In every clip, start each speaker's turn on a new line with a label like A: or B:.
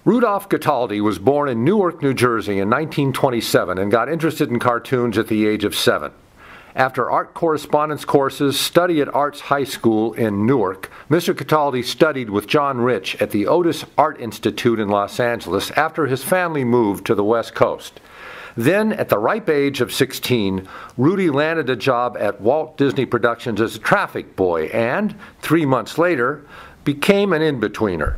A: RudyCataldi was born in Newark, New Jersey in 1927 and got interested in cartoons at the age of 7. After art correspondence courses, study at Arts High School in Newark, Mr. Cataldi studied with John Rich at the Otis Art Institute in Los Angeles after his family moved to the West Coast. Then, at the ripe age of 16, Rudy landed a job at Walt Disney Productions as a traffic boy and, 3 months later, became an in-betweener.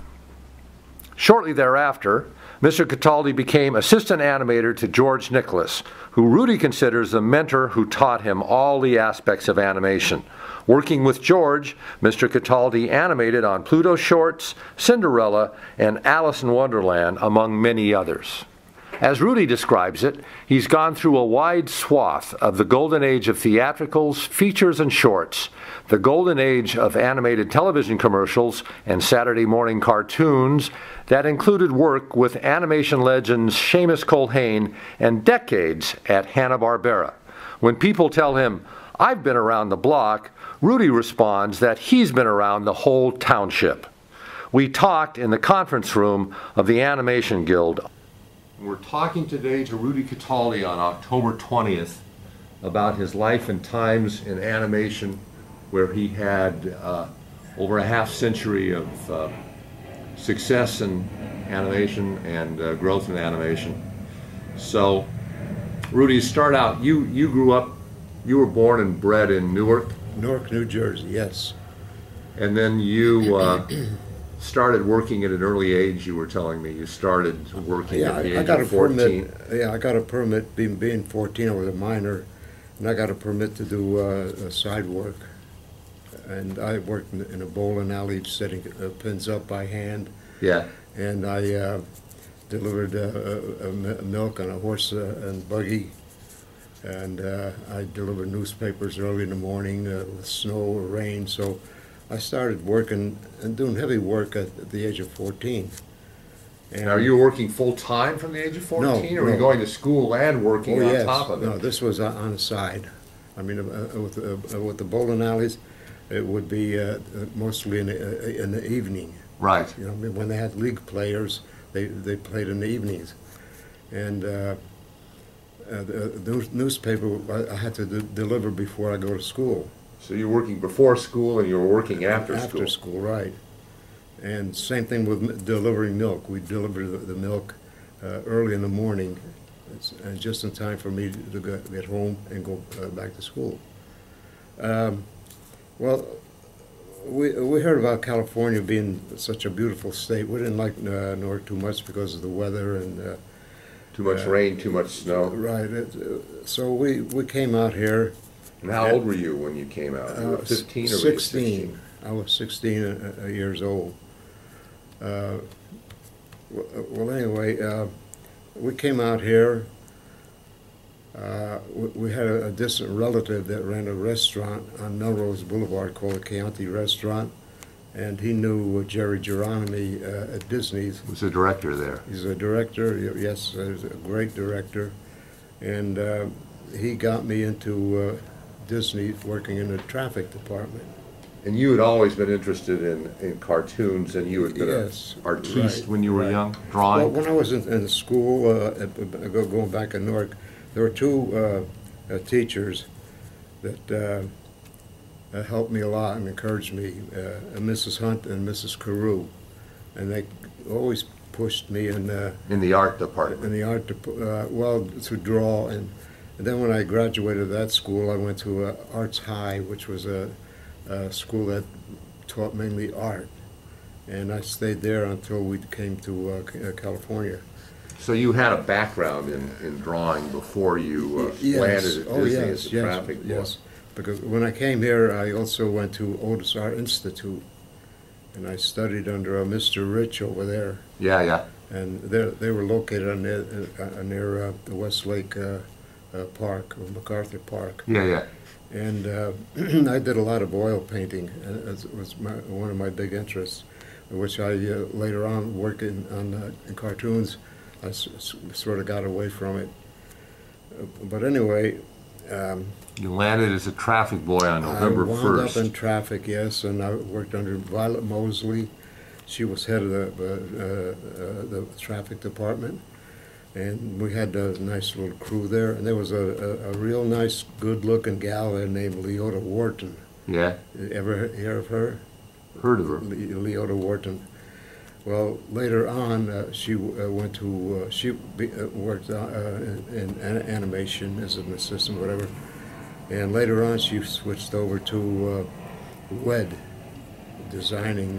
A: Shortly thereafter, Mr. Cataldi became assistant animator to George Nicholas, who Rudy considers the mentor who taught him all the aspects of animation. Working with George, Mr. Cataldi animated on Pluto Shorts, Cinderella, and Alice in Wonderland, among many others. As Rudy describes it, he's gone through a wide swath of the golden age of theatricals, features, and shorts, the golden age of animated television commercials and Saturday morning cartoons that included work with animation legends Seamus Culhane and decades at Hanna-Barbera. When people tell him, "I've been around the block," Rudy responds that he's been around the whole township. We talked in the conference room of the Animation Guild. We're talking today to Rudy Cataldi on October 20th about his life and times in animation, where he had over a half-century of success in animation and growth in animation. So, Rudy, start out. You grew up. You were born and bred in Newark.
B: Newark, New Jersey. Yes.
A: And then you started working at an early age. You were telling me you started working at the age of 14.
B: I got a permit. Being 14, I was a minor, and I got a permit to do side work. And I worked in a bowling alley, setting pins up by hand.
A: Yeah.
B: And I delivered milk on a horse and buggy. And I delivered newspapers early in the morning with snow or rain. So I started working and doing heavy work at the age of 14.
A: And are you working full-time from the age of 14?
B: No,
A: or were you going to school and working on top of it?
B: No, this was on the side. I mean, with the bowling alleys, it would be mostly in the evening.
A: Right.
B: You know, when they had league players, they played in the evenings. And the newspaper I had to deliver before I go to school.
A: So you're working before school and you're working after school.
B: After school, right. And same thing with delivering milk. We deliver the milk early in the morning, and just in time for me to get home and go back to school. Well, we heard about California being such a beautiful state. We didn't like Newark too much because of the weather and
A: too much rain, too much snow.
B: Right. So we came out here.
A: And how old were you when you came out? You were 15 or
B: 16. I was 16 years old. Well, anyway, we came out here. We had a distant relative that ran a restaurant on Melrose Boulevard called the Chianti Restaurant, and he knew Jerry Geronimi at Disney's.
A: He was a director there.
B: He's a director, yes, he's a great director, and he got me into Disney, working in the traffic department.
A: And you had always been interested in cartoons, and you had been an artiste when you were young, drawing?
B: Well, when I was in school, going back in Newark, there were two teachers that helped me a lot and encouraged me, Mrs. Hunt and Mrs. Carew. And they always pushed me in
A: the art department.
B: In the art well, to draw. And then when I graduated that school, I went to Arts High, which was a school that taught mainly art. And I stayed there until we came to California.
A: So you had a background in drawing before you landed at Disney as a traffic boy?
B: Yes, because when I came here, I also went to Otis Art Institute, and I studied under Mr. Rich over there.
A: Yeah, yeah.
B: And they were located near the Westlake Park, or MacArthur Park.
A: Yeah, yeah.
B: And I did a lot of oil painting, and it was one of my big interests, which I later on working on in cartoons. I sort of got away from it. But anyway...
A: you landed as a traffic boy on November 1st.
B: I wound up in traffic, yes, and I worked under Violet Mosley She was head of the traffic department, and we had a nice little crew there. And there was a real nice, good-looking gal there named Leota Wharton.
A: Yeah.
B: Ever hear of her?
A: Heard of her.
B: Leota Wharton. Well, later on, she went to, worked in animation as an assistant, whatever. And later on, she switched over to WED, designing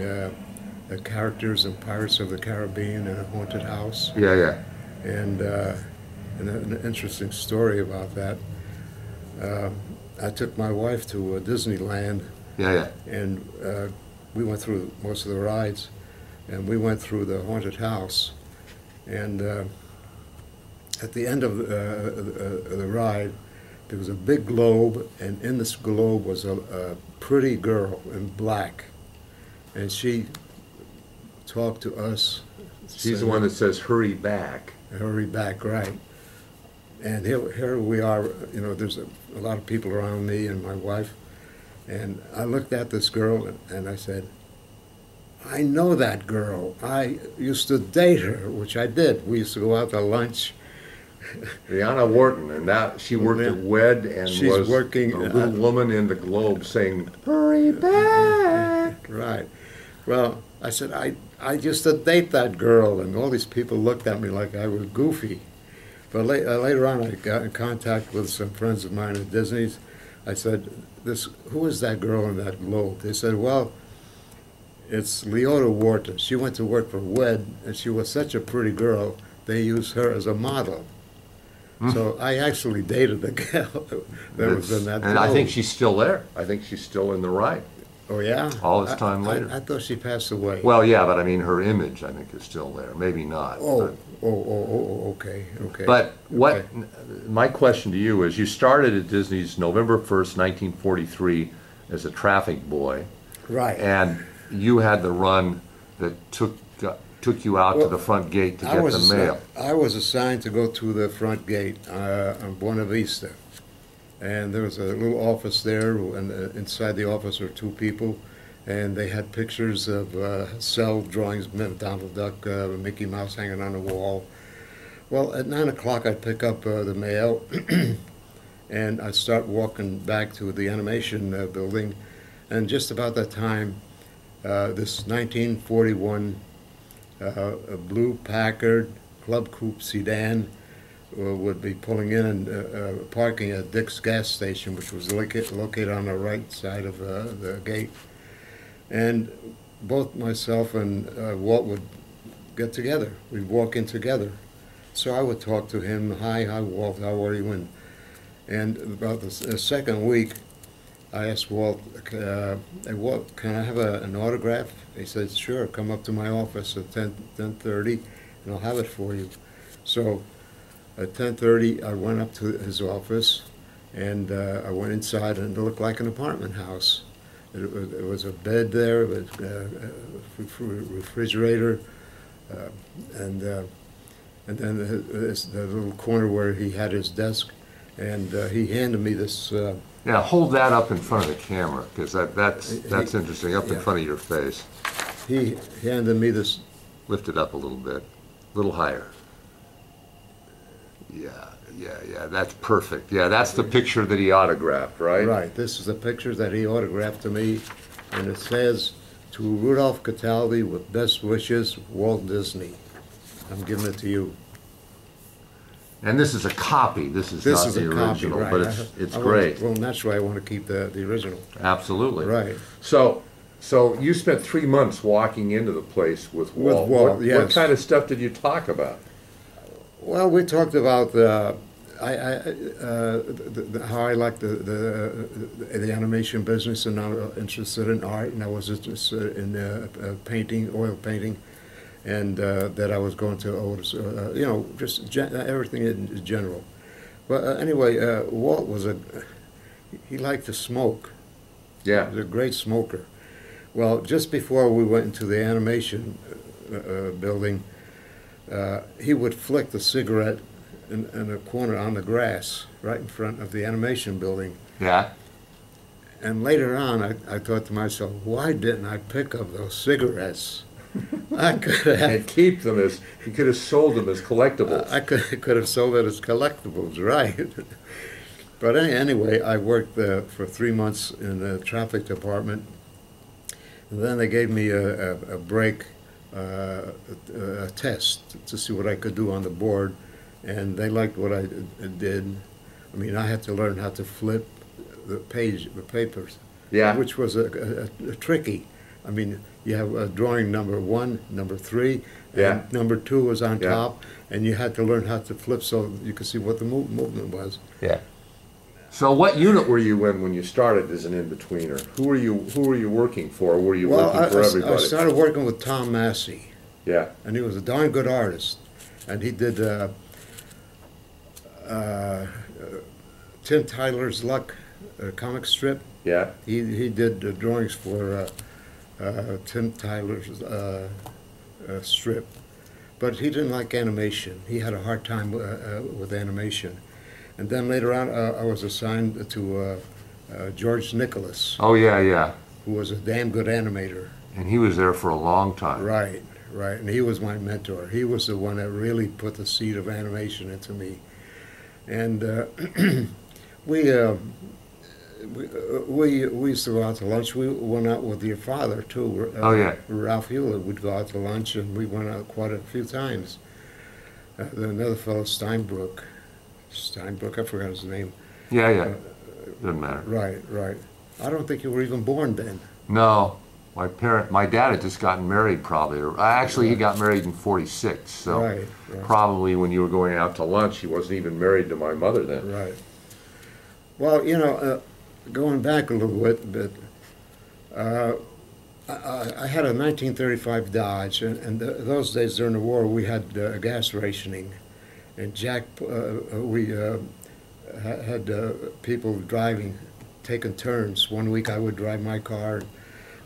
B: characters in Pirates of the Caribbean and a haunted house.
A: Yeah, yeah.
B: And an interesting story about that. I took my wife to Disneyland.
A: Yeah, yeah.
B: And we went through most of the rides. And we went through the haunted house, and at the end of the ride, there was a big globe, and in this globe was a pretty girl in black, and she talked to us.
A: She's the one that says, "Hurry back."
B: Hurry back, right. And here we are, you know, there's a lot of people around me and my wife, and I looked at this girl, and I said, I know that girl. I used to date her, which I did. We used to go out to lunch.
A: Rihanna Wharton, and now she worked at WED and
B: she's
A: was
B: working,
A: a little woman in the globe saying, "Hurry back."
B: Right. Well, I said, I used to date that girl, and all these people looked at me like I was goofy. But later on, I got in contact with some friends of mine at Disney's. I said, who is that girl in that globe? They said, well, it's Leota Wharton. She went to work for WED, and she was such a pretty girl, they used her as a model. So I actually dated the gal that was in that.
A: And I think she's still there. I think she's still in the ride.
B: Oh, yeah?
A: All this time later.
B: I thought she passed away.
A: Well, yeah, but I mean, her image, I think, is still there. Maybe not.
B: Okay.
A: But my question to you is, you started at Disney's November 1st, 1943 as a traffic boy.
B: Right.
A: And you had the run that took you out to the front gate to get the mail.
B: I was assigned to go to the front gate on Buena Vista. And there was a little office there, and inside the office were two people, and they had pictures of cell drawings, Donald Duck, Mickey Mouse hanging on the wall. Well, at 9 o'clock I'd pick up the mail, and I'd start walking back to the animation building, and just about that time, this 1941 blue Packard Club Coupe sedan would be pulling in and parking at Dick's gas station, which was located on the right side of the gate. And both myself and Walt would get together. We'd walk in together. So I would talk to him, hi Walt, how are you? And about the second week, I asked Walt, hey, Walt, can I have an autograph? He said, sure, come up to my office at 10:30 and I'll have it for you. So at 10:30, I went up to his office, and I went inside, and it looked like an apartment house. There was a bed there, with a refrigerator, and then the little corner where he had his desk, and he handed me this.
A: Yeah, hold that up in front of the camera, because that's interesting, up in front of your face.
B: He handed me this.
A: Lift it up a little bit, a little higher. Yeah, that's perfect. Yeah, that's the picture that he autographed, right?
B: Right, this is the picture that he autographed to me, and it says, to Rudolph Cataldi with best wishes, Walt Disney. I'm giving it to you.
A: And this is a copy, this is not the original,
B: right.
A: But it's great.
B: Well, that's why I want to keep the original.
A: Absolutely.
B: Right.
A: So you spent 3 months walking into the place with Walt.
B: With Walt, yes.
A: What kind of stuff did you talk about?
B: Well, we talked about how I liked the animation business, and I'm interested in art, and I was interested in painting, oil painting, and that I was going to, you know, just everything in general. But anyway, Walt was he liked to smoke.
A: Yeah.
B: He was a great smoker. Well, just before we went into the animation building, he would flick the cigarette in a corner on the grass right in front of the animation building.
A: Yeah.
B: And later on, I thought to myself, why didn't I pick up those cigarettes? I could have.
A: And keep them as, you could have sold them as collectibles.
B: I could have sold it as collectibles, right? But anyway, I worked for 3 months in the traffic department, and then they gave me a break, a test to see what I could do on the board, and they liked what I did. I mean, I had to learn how to flip the papers,
A: Yeah.
B: which was a tricky. I mean, you have a drawing number 1, number 3, and
A: Yeah.
B: number 2 was on
A: Yeah.
B: top, and you had to learn how to flip so you could see what the movement was.
A: Yeah. So what unit were you in when you started as an in-betweener? Who were you working for? Or were you working for everybody?
B: I started working with Tom Massey,
A: Yeah.
B: and he was a darn good artist, and he did Tim Tyler's Luck comic strip.
A: Yeah.
B: He did drawings for Tim Tyler's strip, but he didn't like animation. He had a hard time with animation. And then later on, I was assigned to George Nicholas,
A: Oh, yeah, yeah.
B: who was a damn good animator.
A: And he was there for a long time.
B: Right, right. And he was my mentor. He was the one that really put the seed of animation into me. And we used to go out to lunch. We went out with your father, too.
A: Oh, yeah.
B: Ralph Hewlett would go out to lunch, and we went out quite a few times. Another fellow, Steinbrook, I forgot his name.
A: Yeah, yeah. Doesn't matter.
B: Right, right. I don't think you were even born then.
A: No. My dad had just gotten married probably. Or actually, he got married in 46. So
B: Right, right.
A: probably when you were going out to lunch, he wasn't even married to my mother then.
B: Right. Well, going back a little bit, I had a 1935 Dodge, and those days during the war, we had gas rationing. And we had people driving, taking turns. One week I would drive my car,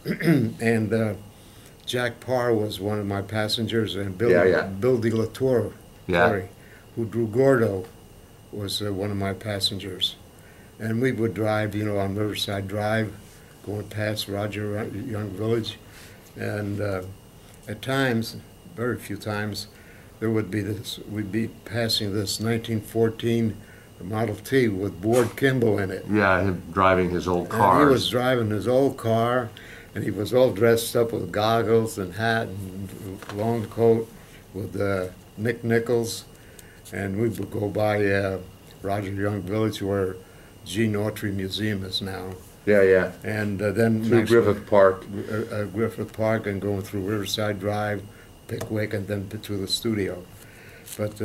B: and Jack Parr was one of my passengers, and Bill De La Torre, who drew Gordo, was one of my passengers. And we would drive, on Riverside Drive, going past Roger Young Village, and at times, very few times, we'd be passing this 1914 Model T with Ward Kimball in it.
A: Yeah, him driving his old car.
B: He was driving his old car, and he was all dressed up with goggles and hat and long coat with Nick Nichols. And we would go by Roger Young Village, where Gene Autry Museum is now.
A: Yeah, yeah.
B: And then
A: through Griffith Park.
B: Griffith Park, and going through Riverside Drive, Pickwick, and then to the studio. But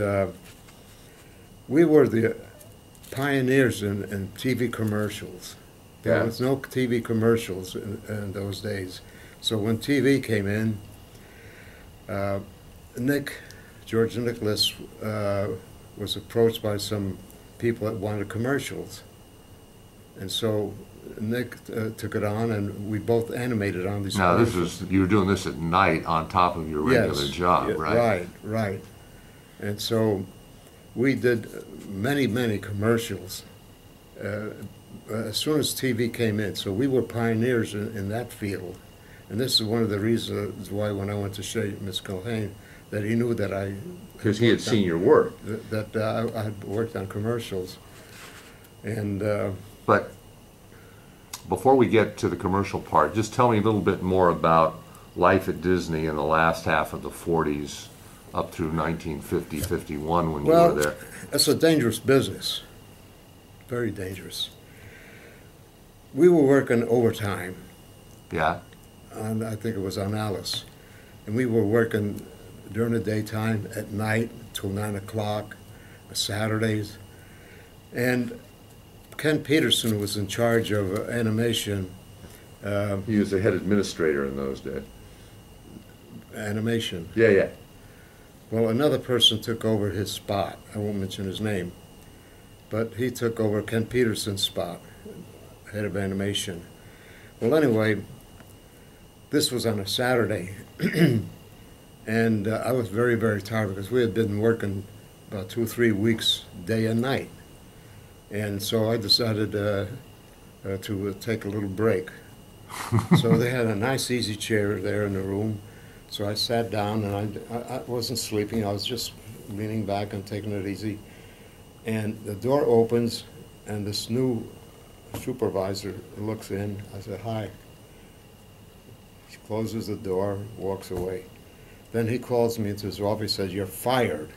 B: we were the pioneers in TV commercials. There was no TV commercials in those days. So when TV came in, George Nicholas was approached by some people that wanted commercials. And so Nick took it on, and we both animated on these commercials.
A: You were doing this at night on top of your regular job, right?
B: Right. And so we did many, many commercials as soon as TV came in. So we were pioneers in that field. And this is one of the reasons why when I went to show Ms. Culhane, that he knew that I...
A: Because he had seen your work.
B: That I had worked on commercials. And...
A: But before we get to the commercial part, just tell me a little bit more about life at Disney in the last half of the 40s up through 1950, 51 when you were there.
B: It's a dangerous business. Very dangerous. We were working overtime.
A: Yeah.
B: I think it was on Alice. And we were working during the daytime, at night, till 9 o'clock, Saturdays. And Ken Peterson, who was in charge of animation.
A: He was the head administrator in those days.
B: Animation.
A: Yeah, yeah.
B: Well, another person took over his spot. I won't mention his name. But he took over Ken Peterson's spot, head of animation. Well, anyway, this was on a Saturday. And I was very, very tired because we had been working about 2 or 3 weeks, day and night. And so I decided to take a little break. So they had a nice easy chair there in the room, So I sat down, and I wasn't sleeping. I was just leaning back and taking it easy. And the door opens, and this new supervisor looks in. I said, "Hi." He closes the door, walks away. Then he calls me into his office, says, "You're fired."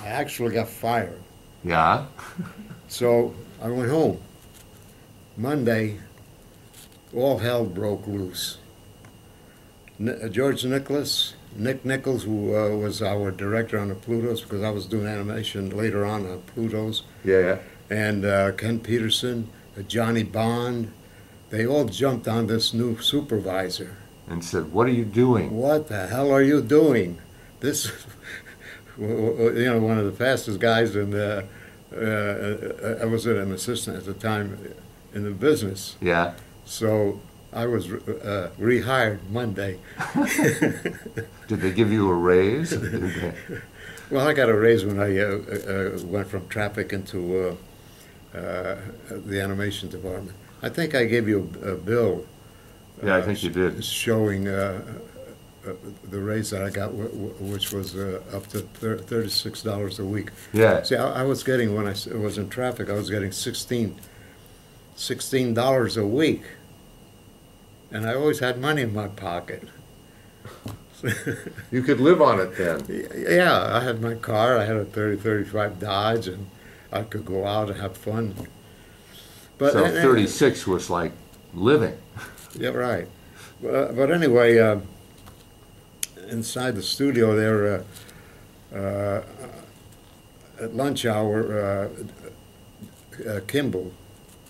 B: I actually got fired.
A: Yeah.
B: So I went home. Monday, all hell broke loose. George Nick Nichols, who was our director on the Plutos, because I was doing animation later on Plutos.
A: Yeah.
B: And Ken Peterson, Johnny Bond, they all jumped on this new supervisor.
A: And said, "What are you doing?"
B: "What the hell are you doing? This," one of the fastest guys in I was an assistant at the time in the business.
A: Yeah.
B: So I was rehired Monday.
A: Did they give you a raise?
B: Well, I got a raise when I went from traffic into the animation department. I think I gave you a bill.
A: Yeah, I think you did.
B: Showing the raise that I got, which was up to $36 a week.
A: Yeah.
B: See, I was getting, when I was in traffic, I was getting $16 a week. And I always had money in my pocket.
A: You could live on it then.
B: Yeah, I had my car. I had a 35 Dodge, and I could go out and have fun. But
A: So 36 was like living.
B: Yeah, right. But anyway, inside the studio there, at lunch hour,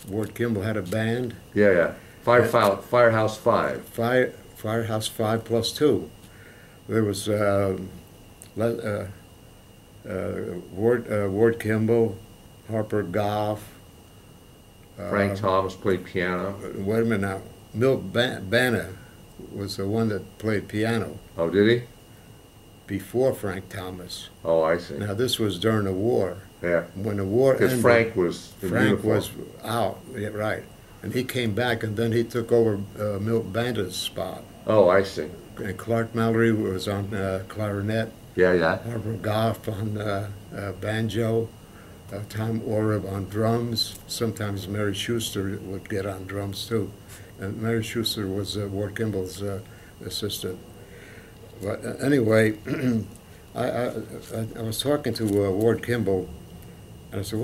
B: Ward Kimball had a band.
A: Yeah. Firehouse 5.
B: Firehouse 5 plus 2. There was Ward Kimball, Harper Goff.
A: Frank Thomas played piano.
B: Wait a minute now. Milt Banner was the one that played piano.
A: Oh, did he?
B: Before Frank Thomas.
A: Oh, I see.
B: Now this was during the war.
A: Yeah.
B: When the war ended,
A: Because Frank was in uniform.
B: was out. Yeah, right. And he came back, and then he took over Milt Banner's spot.
A: Oh, I see.
B: And Clark Mallory was on clarinet.
A: Yeah.
B: Harper Goff on banjo. Tom Oreb on drums. Sometimes Mary Schuster would get on drums too. And Mary Schuster was Ward Kimball's assistant. But anyway, I was talking to Ward Kimball, and I said,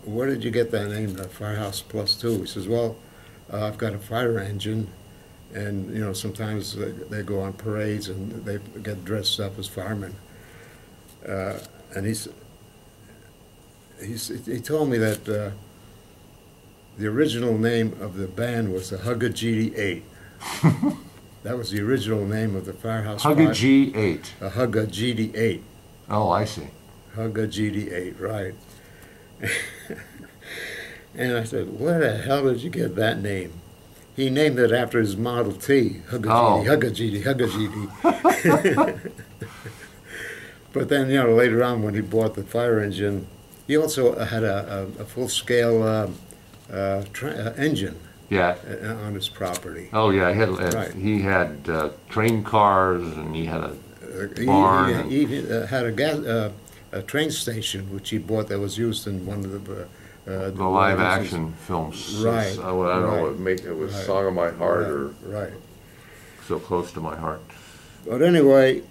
B: where did you get that name, Firehouse Plus 2? He says, "Well, I've got a fire engine, and sometimes they go on parades and they get dressed up as firemen." And he told me that the original name of the band was the Hugga GD8. That was the original name of the Firehouse.
A: Hugga G8.
B: Hugga GD8.
A: Oh, I see.
B: Hugga GD8, right. And I said, "Where the hell did you get that name?" He named it after his Model T. Hugga GD. But then, later on when he bought the fire engine, he also had a full-scale engine.
A: Yeah.
B: On his property.
A: Oh yeah,
B: Right.
A: he had train cars, and he had a barn.
B: He had a train station which he bought that was used in one of the
A: live action films.
B: Right.
A: I don't know. It was
B: Right.
A: Song of My Heart, or
B: right.
A: So Close to My Heart.
B: But anyway,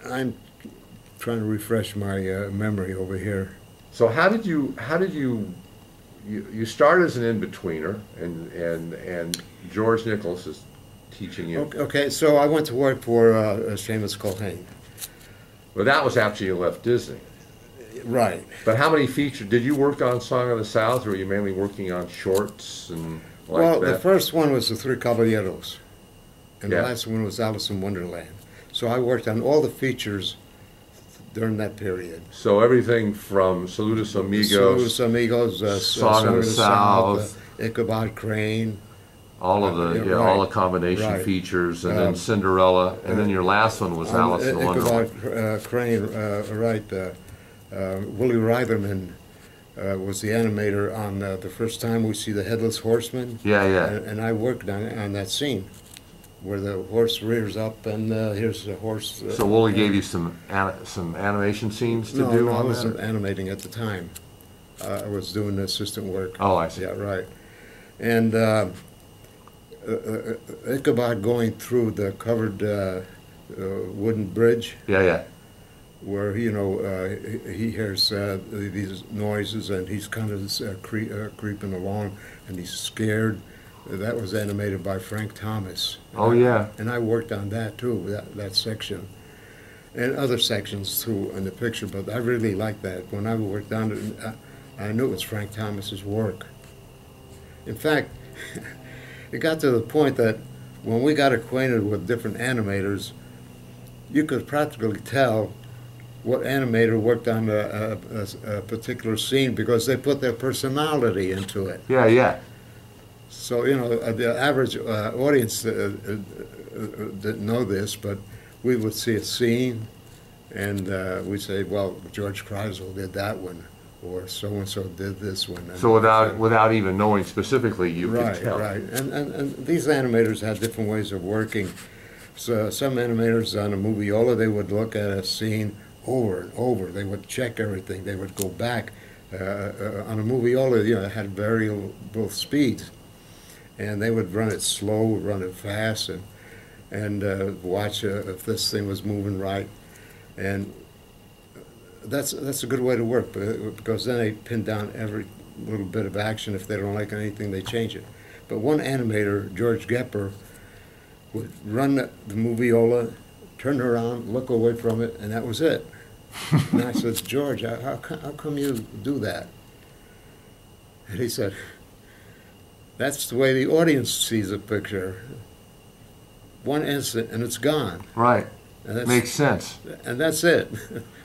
B: I'm trying to refresh my memory over here.
A: So how did you you start as an in-betweener, and George Nichols is teaching you.
B: Okay, so I went to work for Seamus Culhane.
A: Well, that was after you left Disney.
B: Right.
A: But how many features did you work on? Song of the South, or were you mainly working on shorts and like that?
B: The first one was the Three Caballeros, and
A: Yeah.
B: the last one was Alice in Wonderland. So I worked on all the features during that period.
A: So everything from Saludos Amigos,
B: Song
A: of the South,
B: Ichabod Crane.
A: all of the
B: right.
A: all the combination
B: Right.
A: features, and then Cinderella, and then your last one was Alice in Wonderland.
B: Ichabod Crane, right. Willie Reitherman was the animator on the first time we see the Headless Horseman.
A: Yeah.
B: And I worked on that scene. where the horse rears up and here's the horse.
A: So Wooly gave you some animation scenes to do
B: No, I
A: on
B: wasn't
A: that?
B: animating at the time. I was doing assistant work.
A: Oh, I see.
B: Yeah, right. And Ichabod going through the covered wooden bridge
A: Yeah, yeah.
B: where, he hears these noises and he's kind of creeping along and he's scared. That was animated by Frank Thomas.
A: Oh, yeah.
B: And I worked on that too, that section. And other sections too in the picture, but I really liked that. When I worked on it, I knew it was Frank Thomas's work. In fact, it got to the point that when we got acquainted with different animators, you could practically tell what animator worked on a particular scene because they put their personality into it.
A: Yeah, yeah.
B: So, the average audience didn't know this, but we would see a scene and we'd say, well, George Kreisel did that one, or so-and-so did this one. And
A: So without even knowing specifically, you could tell.
B: Right. And these animators had different ways of working. So some animators on a moviola, they would look at a scene over and over. They would check everything. They would go back. On a moviola, it had variable speeds. And they would run it slow, run it fast, and watch if this thing was moving right. And that's a good way to work because then they pin down every little bit of action. If they don't like anything, they change it. But one animator, George Gepper, would run the moviola, turn around, look away from it, and that was it. And I said, George, how come you do that? And he said, that's the way the audience sees a picture. One instant, and it's gone.
A: Right.
B: And
A: Makes sense.
B: And that's it.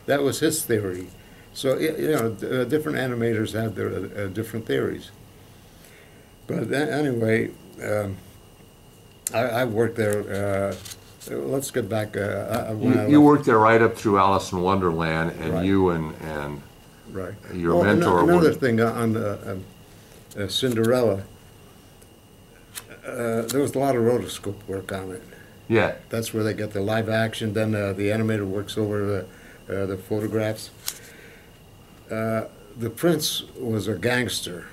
B: That was his theory. So, different animators have their different theories. But anyway, I worked there. Let's get back.
A: You worked there right up through Alice in Wonderland, and
B: Right.
A: you and
B: Right.
A: your mentor
B: Another
A: were...
B: thing on Cinderella, there was a lot of rotoscope work on it.
A: Yeah.
B: That's where they get the live action. Then the animator works over the photographs. The prince was a gangster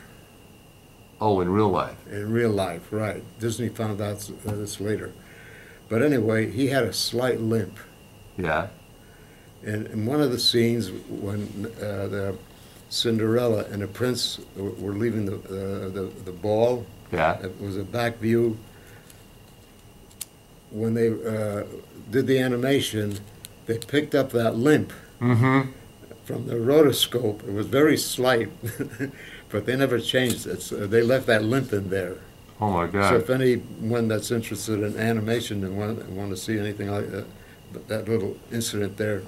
A: Oh, in real life.
B: in real life, right? Disney found out this later. But anyway, he had a slight limp.
A: Yeah.
B: And in one of the scenes when the Cinderella and the prince were leaving the ball,
A: Yeah.
B: it was a back view. When they did the animation, they picked up that limp
A: Mm-hmm.
B: from the rotoscope. It was very slight, but they never changed it. So they left that limp in there.
A: Oh my
B: So
A: God.
B: if anyone that's interested in animation and want to see anything like that little incident there,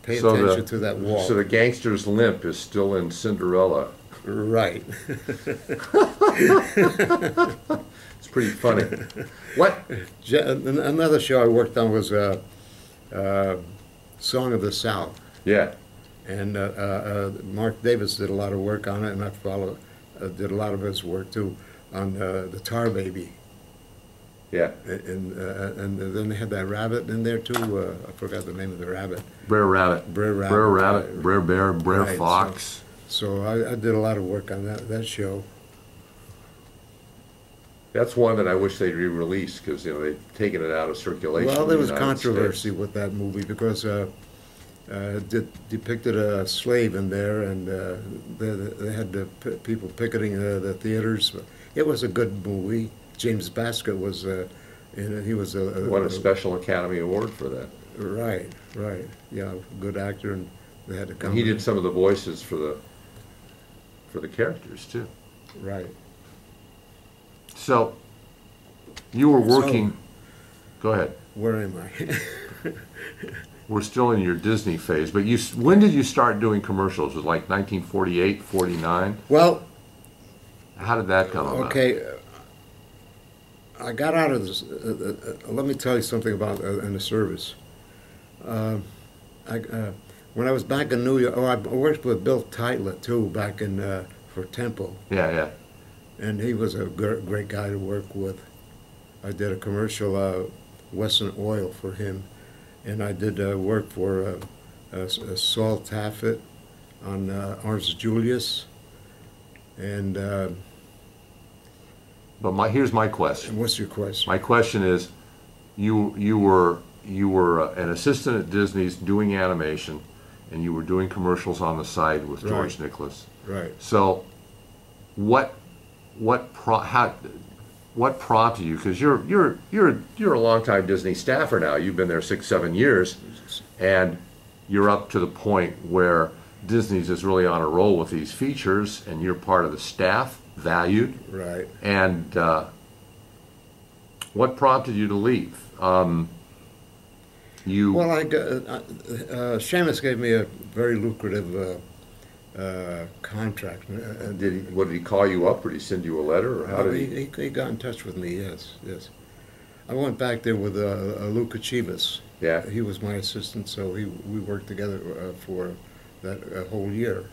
B: pay attention to that wall.
A: So the gangster's limp is still in Cinderella.
B: Right.
A: It's pretty funny. What?
B: Another show I worked on was Song of the South.
A: Yeah.
B: And Mark Davis did a lot of work on it, and I did a lot of his work too on the Tar Baby.
A: Yeah.
B: And then they had that rabbit in there too. I forgot the name of the rabbit.
A: Brer Rabbit.
B: Brer Rabbit.
A: Brer Rabbit.
B: Right.
A: Brer Bear. Brer
B: Right,
A: Fox.
B: So I did a lot of work on that show.
A: That's one that I wish they'd re-release because they've taken it out of circulation.
B: Well,
A: in
B: there
A: the
B: was
A: United
B: controversy
A: States.
B: with that movie because it depicted a slave in there, and they had people picketing the theaters. It was a good movie. James Baskett was in it. He was
A: Won a Special Academy Award for that.
B: Right. Yeah, good actor, and they had to come.
A: And he did some of the voices for the characters too.
B: Right.
A: So you were working. Go ahead.
B: Where am I?
A: We're still in your Disney phase, but when did you start doing commercials? Was it like 1948, 49?
B: Well,
A: How did that come about?
B: okay. I got out of this. Let me tell you something about in the service. When I was back in New York, I worked with Bill Titlet too back in for Temple,
A: Yeah, yeah.
B: and he was a great guy to work with. I did a commercial, Western Oil for him, and I did work for Saul Taffet on Orange Julius, and
A: But here's my question.
B: what's your question?
A: My question is, you were an assistant at Disney's doing animation, and you were doing commercials on the side with George
B: Right.
A: Nicholas.
B: Right.
A: So, what prompted you? Because you're a longtime Disney staffer now. You've been there 6-7 years, and you're up to the point where Disney's is really on a roll with these features, and you're part of the staff, valued.
B: Right.
A: And what prompted you to leave?
B: Well, Seamus gave me a very lucrative contract.
A: What did he call you up, or did he send you a letter, or how did he?
B: He got in touch with me. Yes, yes. I went back there with Luca Chivas.
A: Yeah.
B: He was my assistant, so we worked together for that whole year.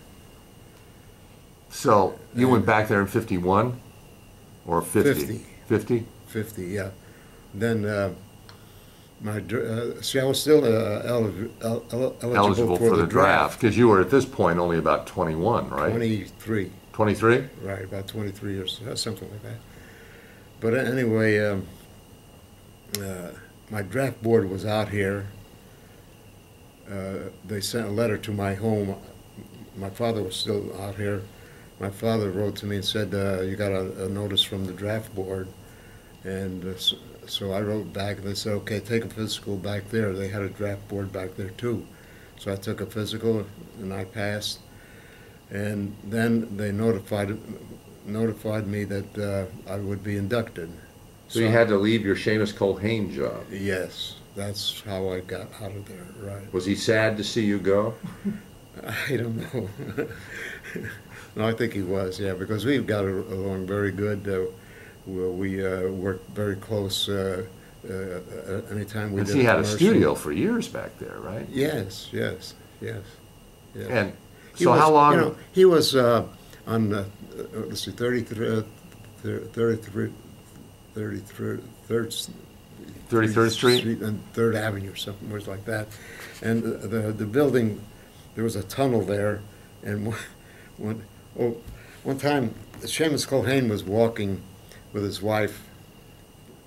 A: So you went back there in 51 or 50? 50?
B: 50, yeah. Then see, I was still eligible
A: For the draft, because you were at this point only about 21, right?
B: 23.
A: 23?
B: Right, about 23 years, something like that. But anyway, my draft board was out here. They sent a letter to my home. My father was still out here. My father wrote to me and said, you got a notice from the draft board. And so I wrote back, and they said, okay, take a physical back there. They had a draft board back there too. So I took a physical, and I passed. And then they notified me that I would be inducted.
A: So you had to leave your Seamus Culhane job.
B: Yes, that's how I got out of there, right.
A: Was he sad to see you go?
B: I don't know. No, I think he was, yeah, because we got along very good. We worked very close anytime we did.
A: He had a studio for years back there, right?
B: Yes, yes, yes. Yes.
A: And so how long?
B: You know, he was on, let's see, 33rd
A: Street?
B: And 3rd Avenue, something like that. And the building, there was a tunnel there, and one time, Seamus Culhane was walking with his wife,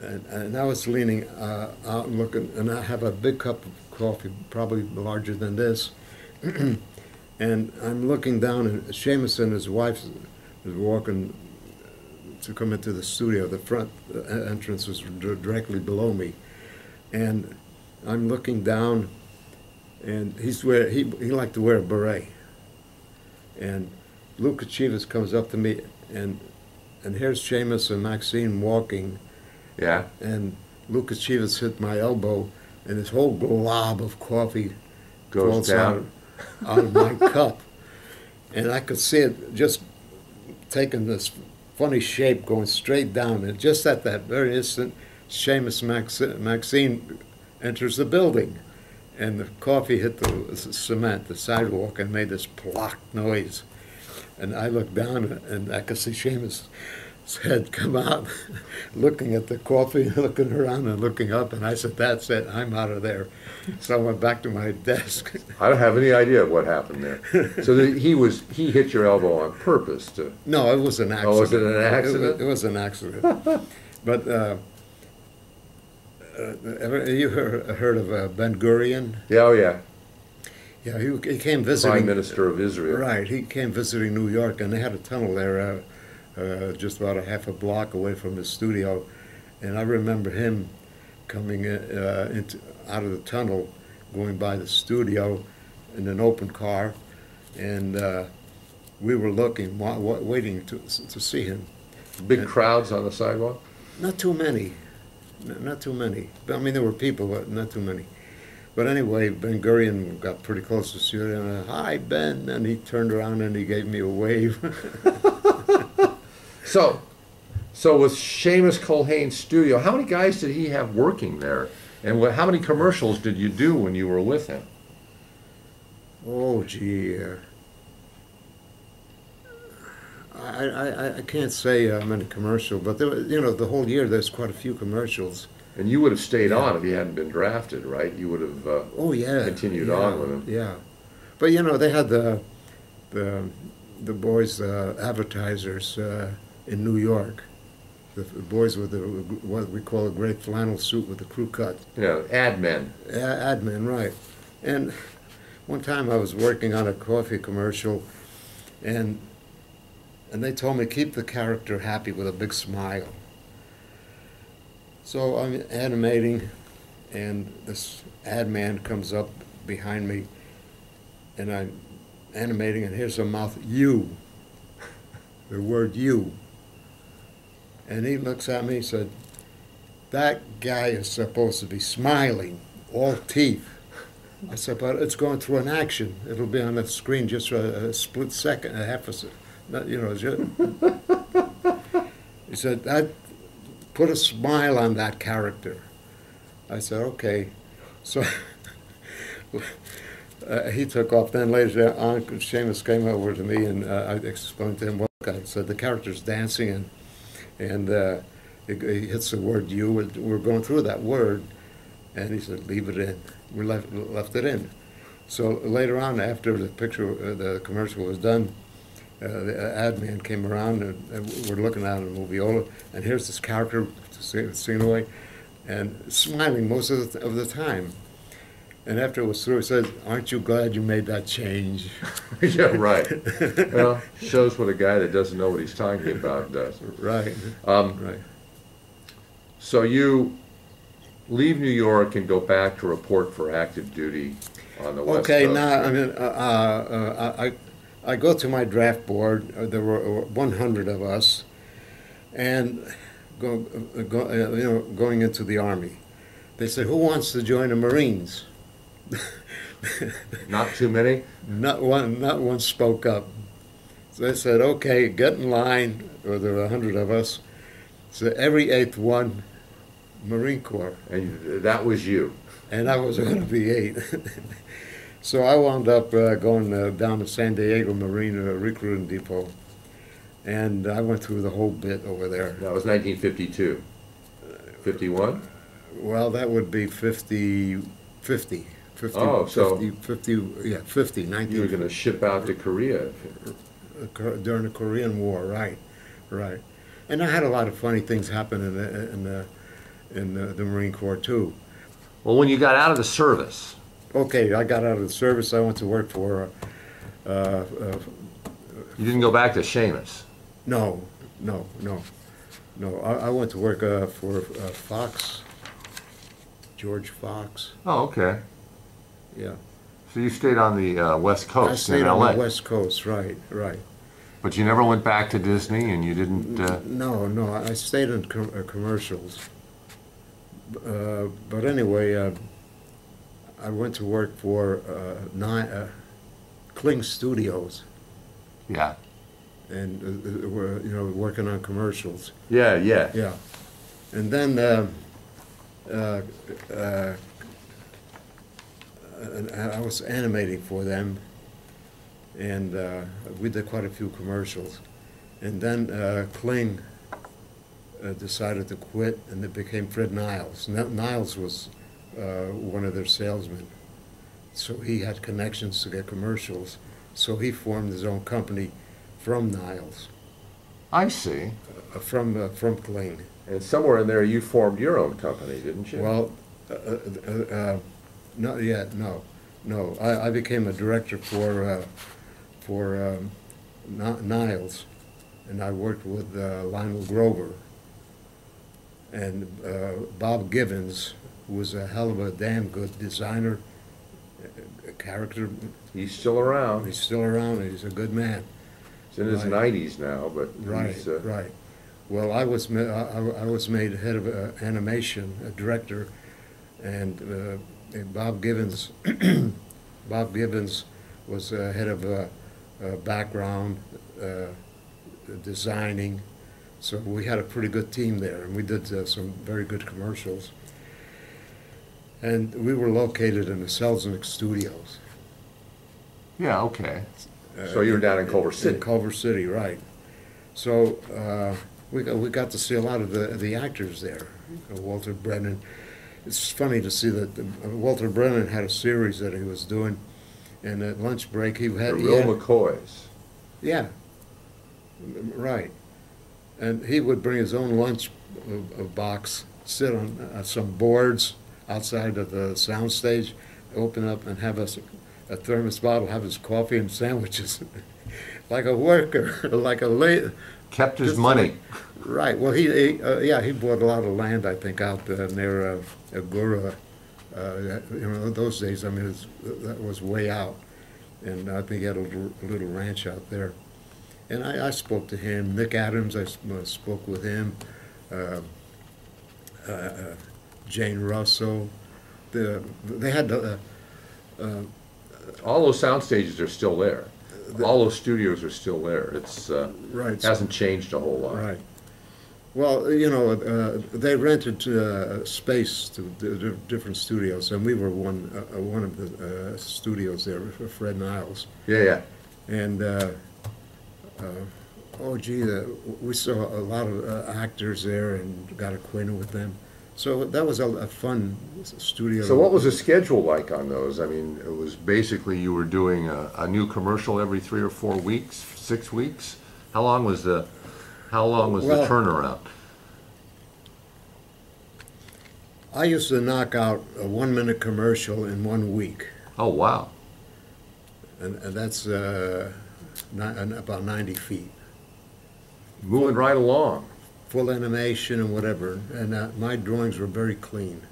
B: and I was leaning out and looking, and I have a big cup of coffee, probably larger than this, and I'm looking down, and Seamus and his wife was walking to come into the studio. The front entrance was directly below me, and I'm looking down, and he liked to wear a beret, and Luca Chivas comes up to me, and here's Seamus and Maxine walking.
A: Yeah.
B: And Luca Chivas hit my elbow, and his whole glob of coffee
A: Goes down
B: out of my cup. And I could see it just taking this funny shape going straight down. And just at that very instant, Seamus Maxine enters the building. And the coffee hit the cement, the sidewalk, and made this plock noise. And I looked down, and I could see Seamus' head come out, looking at the coffee, looking around and looking up, and I said, that's it, I'm out of there. So I went back to my desk.
A: I don't have any idea what happened there. So he hit your elbow on purpose to...
B: No, it was an accident.
A: Oh, was it an accident?
B: It was an accident. But you heard of Ben Gurion?
A: Yeah, oh yeah.
B: Yeah, he came visiting.
A: Prime Minister of Israel.
B: Right, he came visiting New York, and they had a tunnel there just about a half a block away from his studio. And I remember him coming out of the tunnel, going by the studio in an open car, and we were looking, waiting to see him.
A: Big crowds on the sidewalk?
B: Not too many. Not too many. I mean, there were people, but not too many. But anyway, Ben Gurion got pretty close to the studio, and hi, Ben, and he turned around and he gave me a wave.
A: So with Seamus Culhane's studio, how many guys did he have working there? And how many commercials did you do when you were with him?
B: I can't say I'm in a commercial, but there, the whole year there's quite a few commercials.
A: And you would have stayed
B: Yeah.
A: on if you hadn't been drafted, right? You would have
B: Oh yeah,
A: continued
B: yeah,
A: on with them.
B: Yeah, but they had the boys advertisers in New York. The boys with what we call a great flannel suit with the crew cut.
A: Yeah, ad men.
B: Ad men, right? And one time I was working on a coffee commercial, and they told me keep the character happy with a big smile. So I'm animating, and this ad man comes up behind me, and I'm animating, and here's a mouth, you, the word you. And he looks at me and said, that guy is supposed to be smiling, all teeth. I said, but it's going through an action. It'll be on the screen just for a split second, a half a second. He said, put a smile on that character. I said, okay. So he took off. Then later on, Seamus came over to me, and I explained to him, look, I said, the character's dancing, and he hits the word you. We're going through that word. And he said, leave it in. We left it in. So later on, after the commercial was done, the ad man came around, and we're looking at a moviola, and here's this character singing away, and smiling most of the time. And after it was through, he said, aren't you glad you made that change?
A: Yeah, right. Well, shows what a guy that doesn't know what he's talking about does.
B: Right.
A: Right. So you leave New York and go back to report for active duty on the West Coast.
B: Okay, now, I go to my draft board. There were 100 of us, and going into the Army. They said, who wants to join the Marines?
A: Not too many?
B: Not one spoke up. So they said, okay, get in line. Or there were 100 of us. So every eighth one, Marine Corps.
A: And that was you.
B: And I was going to be 8. So I wound up going down to San Diego Marine Recruiting Depot. And I went through the whole bit over there.
A: That was 1952. 51?
B: Well, that would be 50.
A: Oh, so
B: 50, yeah, 50, 19.
A: You were going to ship out to Korea.
B: During the Korean War, right. And I had a lot of funny things happen in the Marine Corps, too.
A: Well, when you got out of the service.
B: Okay, I got out of the service. I went to work for...
A: You didn't go back to Seamus?
B: No. I went to work for Fox, George Fox.
A: Oh, okay.
B: Yeah.
A: So you stayed on the West Coast
B: I stayed
A: in
B: on
A: LA.
B: the West Coast, right.
A: But you never went back to Disney, and you didn't...
B: No, I stayed in commercials. But anyway, I went to work for Kling Studios.
A: Yeah.
B: And we're working on commercials.
A: Yeah.
B: Yeah. And then I was animating for them, and we did quite a few commercials. And then Kling decided to quit, and it became Fred Niles. Niles was one of their salesmen, so he had connections to get commercials. So he formed his own company from Niles.
A: I see.
B: From Kling.
A: And somewhere in there you formed your own company, didn't you?
B: Well, not yet. No. I became a director for Niles, and I worked with Lionel Grover and Bob Givens, who was a hell of a damn good designer, character.
A: He's still around.
B: He's still around. He's a good man.
A: He's in his 90s now, but he's...
B: Right. Well, I was made head of animation, a director, and Bob Givens was head of background designing. So we had a pretty good team there, and we did some very good commercials. And we were located in the Selznick Studios.
A: Yeah, okay. So you were down in Culver City.
B: In Culver City, right. So we got to see a lot of the actors there. Walter Brennan. It's funny to see that Walter Brennan had a series that he was doing, and at lunch break
A: The real McCoys.
B: Yeah, right. And he would bring his own lunch box, sit on some boards outside of the sound stage, open up and have us a thermos bottle, have his coffee and sandwiches, like a worker, like a late.
A: Kept his money.
B: Right. Well, he bought a lot of land, I think, out near Agora. Those days, I mean, that was way out, and I think he had a little ranch out there. And I spoke to him. Nick Adams, I spoke with him. Jane Russell. They had
A: all those sound stages are still there. All those studios are still there. It's
B: right.
A: Hasn't changed a whole lot.
B: Right. Well, they rented space to different studios, and we were one of the studios there for Fred Niles.
A: Yeah, yeah.
B: And we saw a lot of actors there and got acquainted with them. So that was a fun studio.
A: So what was the schedule like on those? I mean, it was basically you were doing a new commercial every 3 or 4 weeks, 6 weeks. How long was the turnaround?
B: I used to knock out a 1-minute commercial in 1 week.
A: Oh, wow.
B: And that's about 90 feet.
A: Moving right along.
B: Full animation and whatever, and my drawings were very clean.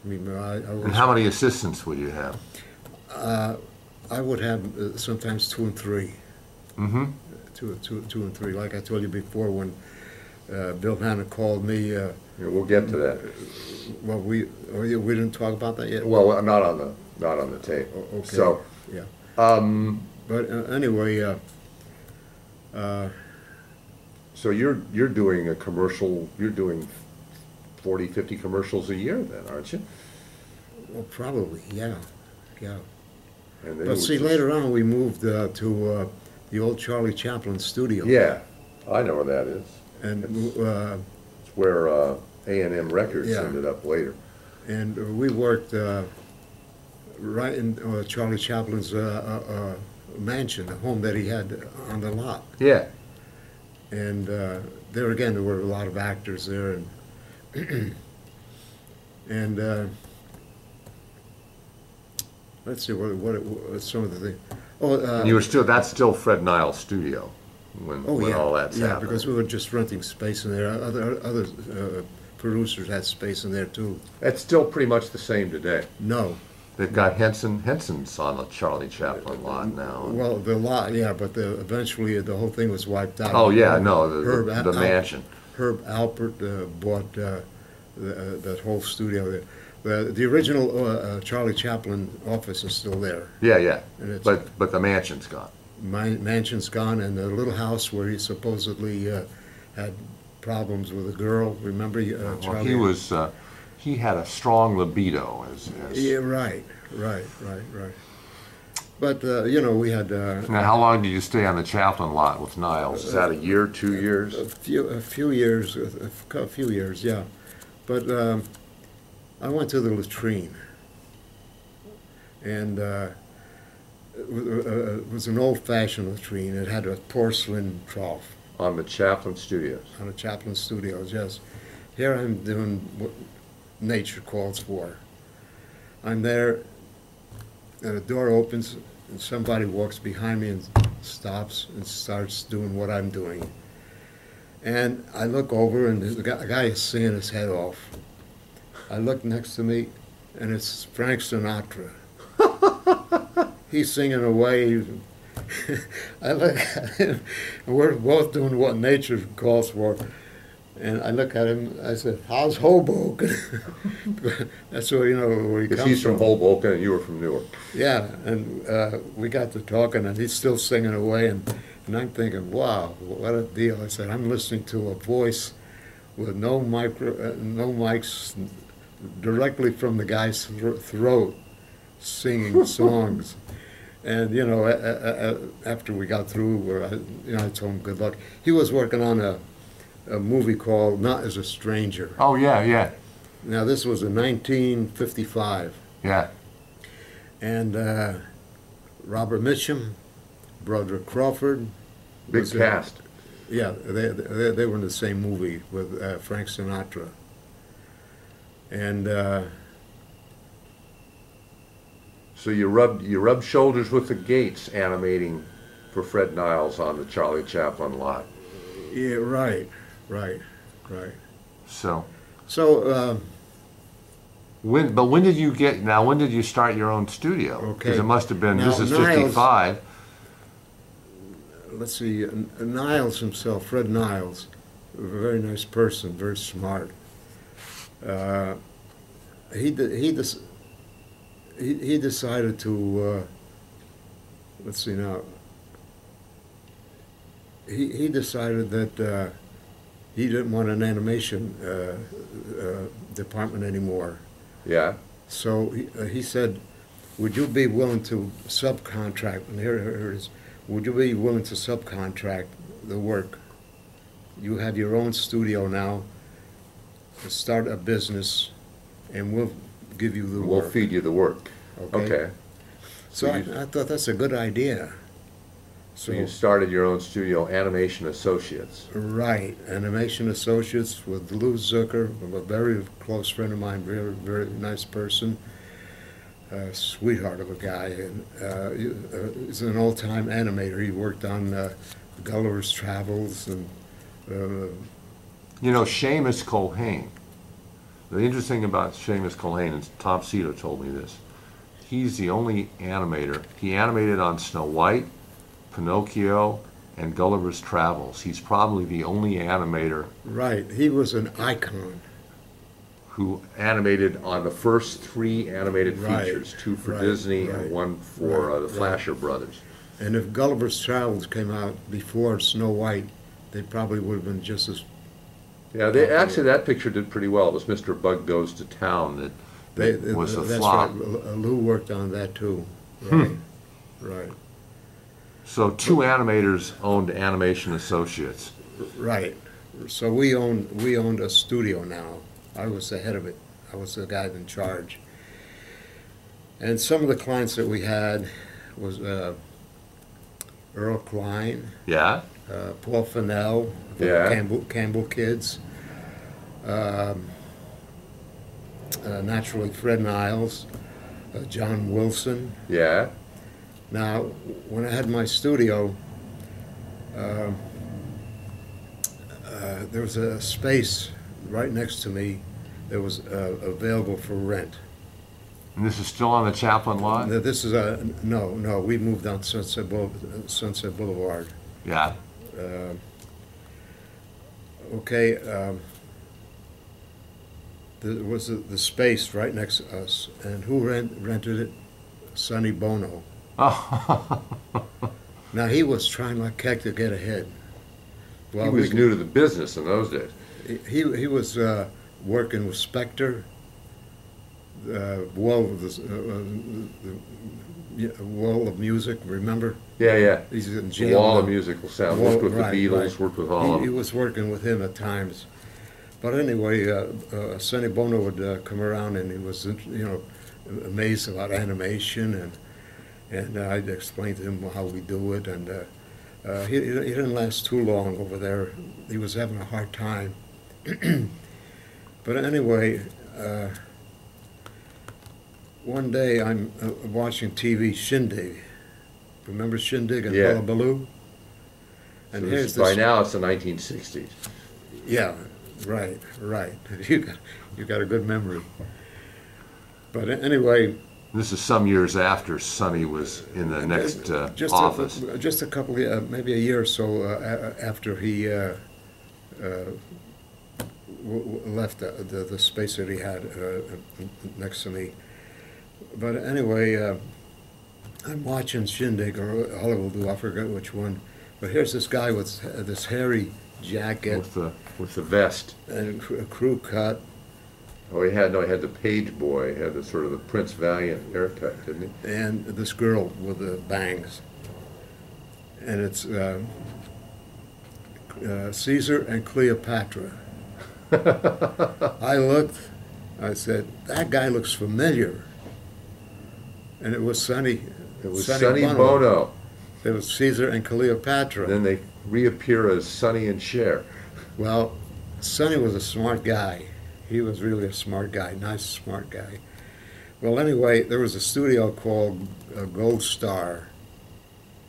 B: I mean,
A: and how many assistants would you have?
B: I would have sometimes 2 and 3.
A: Mm-hmm.
B: Two and 3. Like I told you before, when Bill Hanna called me.
A: Yeah, we'll get to that.
B: Well, we didn't talk about that yet.
A: Well, not on the tape.
B: Okay.
A: So,
B: yeah. But anyway.
A: So you're doing a commercial. You're doing 40, 50 commercials a year, then, aren't you?
B: Well, probably, yeah.
A: And
B: see, later on we moved to the old Charlie Chaplin studio.
A: Yeah, I know where that is.
B: And
A: it's where A&M Records ended up later.
B: And we worked right in Charlie Chaplin's mansion, the home that he had on the lot.
A: Yeah.
B: And there again, there were a lot of actors there, and and let's see what some of the things.
A: And you were that's still Fred Niles' studio when all that's happening.
B: Because we were just renting space in there. Other producers had space in there too.
A: That's still pretty much the same today.
B: No.
A: They've got Henson's on the Charlie Chaplin lot now.
B: Well, the lot, yeah, but eventually the whole thing was wiped out.
A: Oh yeah, no, the mansion.
B: Herb Alpert bought that whole studio there. The original Charlie Chaplin office is still there.
A: Yeah, yeah.
B: And
A: but the mansion's gone.
B: Mansion's gone, and the little house where he supposedly had problems with a girl. Remember, Charlie?
A: Well, he had a strong libido.
B: Yeah, right. But, we had...
A: now, how long did you stay on the Chaplin lot with Niles? Is that a year, 2 years?
B: A few years, yeah. But I went to the latrine, and it was an old-fashioned latrine. It had a porcelain trough.
A: On the Chaplin Studios?
B: On the Chaplin Studios, yes. Here I'm doing what nature calls for. I'm there, and a door opens, and somebody walks behind me and stops and starts doing what I'm doing. And I look over, and the guy is singing his head off. I look next to me, and it's Frank Sinatra. He's singing away. I look at him, and we're both doing what nature calls for. And I look at him, I said, "How's Hoboken?" That's where, where he comes from.
A: He's from Hoboken and you were from Newark.
B: Yeah, and we got to talking, and he's still singing away, and I'm thinking, wow, what a deal. I said, I'm listening to a voice with no mics, directly from the guy's throat, singing songs. And you know, after we got through, I told him good luck. He was working on a movie called Not As a Stranger.
A: Oh, yeah, yeah.
B: Now this was in 1955.
A: Yeah.
B: And Robert Mitchum, Broderick Crawford.
A: Big cast.
B: Yeah, they were in the same movie with Frank Sinatra. And
A: so you rubbed shoulders with the Gates animating for Fred Niles on the Charlie Chaplin lot.
B: yeah, right.
A: So
B: So
A: when did you start your own studio?
B: Okay.
A: Because it must have been,
B: Now,
A: this is
B: Niles-
A: 55.
B: let's see, Niles himself, Fred Niles, a very nice person, very smart. He decided to let's see now. He decided that he didn't want an animation department anymore.
A: Yeah.
B: So he said, "Would you be willing to subcontract?" And here it is. Would you be willing to subcontract the work? You have your own studio now. Start a business, and we'll give you the
A: We'll
B: work.
A: feed you the work. Okay.
B: So I thought that's a good idea.
A: So you started your own studio, Animation Associates.
B: Right, Animation Associates with Lou Zucker, a very close friend of mine, very, very nice person, sweetheart of a guy, and he's an old-time animator. He worked on Gulliver's Travels and.
A: You know, Seamus Culhane. The interesting thing about Seamus Culhane, and Tom Cito told me this, he's the only animator. He animated on Snow White, Pinocchio, and Gulliver's Travels. He's probably the only animator
B: Right, he was an icon.
A: who animated on the first 3 animated
B: Right,
A: features, 2 for
B: right,
A: Disney
B: right,
A: and 1 for
B: right,
A: the Flasher Brothers.
B: And if Gulliver's Travels came out before Snow White, they probably would have been just as.
A: Yeah, actually that picture did pretty well. It was Mr. Bug Goes to Town that was a
B: that's
A: flop.
B: Right. Lou worked on that too. Right, right,
A: So 2 animators owned Animation Associates.
B: right. So we owned a studio now. I was the head of it. I was the guy in charge. And some of the clients that we had was Earl Klein,
A: Yeah?
B: Paul Fennell, the
A: Yeah.
B: Campbell Kids, naturally Fred Niles, John Wilson.
A: Yeah?
B: Now, when I had my studio, there was a space right next to me that was available for rent.
A: And this is still on the Chaplin lot?
B: Now, this is no, we moved on Sunset Boulevard.
A: Yeah.
B: Okay, there was the space right next to us, and who rented it? Sonny Bono.
A: Oh,
B: Now, he was trying like heck to get ahead.
A: he was new to the business in those days.
B: He was working with Spectre, Wall of Music, remember?
A: Yeah, yeah.
B: He's in
A: The
B: jail
A: Wall of
B: now.
A: Musical Sound. Worked with
B: Right,
A: the Beatles,
B: right.
A: worked with all of
B: He
A: them.
B: was working with him at times. But anyway, Sonny Bono would come around, and he was, amazed about animation, and I'd explain to him how we do it, and he didn't last too long over there. He was having a hard time. But anyway, one day I'm watching TV Shindig. Remember Shindig and
A: Yeah.
B: Hullabaloo? And
A: So
B: here's
A: by
B: this.
A: now it's the 1960s.
B: Yeah, right. You got a good memory. But anyway,
A: This is some years after Sonny was in the next office.
B: Just a couple of, maybe a year or so after he left the space that he had next to me. But anyway, I'm watching Shindig or Hullabaloo, I forget which one. But here's this guy with this hairy jacket
A: With the vest.
B: and a crew cut,
A: Oh, he had the page boy. He had the sort of the Prince Valiant haircut, didn't he?
B: And this girl with the bangs. And it's Caesar and Cleopatra. I looked, I said, that guy looks familiar. And it was Sonny.
A: It was Sonny Bono.
B: It was Caesar and Cleopatra.
A: Then they reappear as Sonny and Cher.
B: Well, Sonny was a smart guy. He was really a smart guy, nice, smart guy. Well, anyway, there was a studio called Gold Star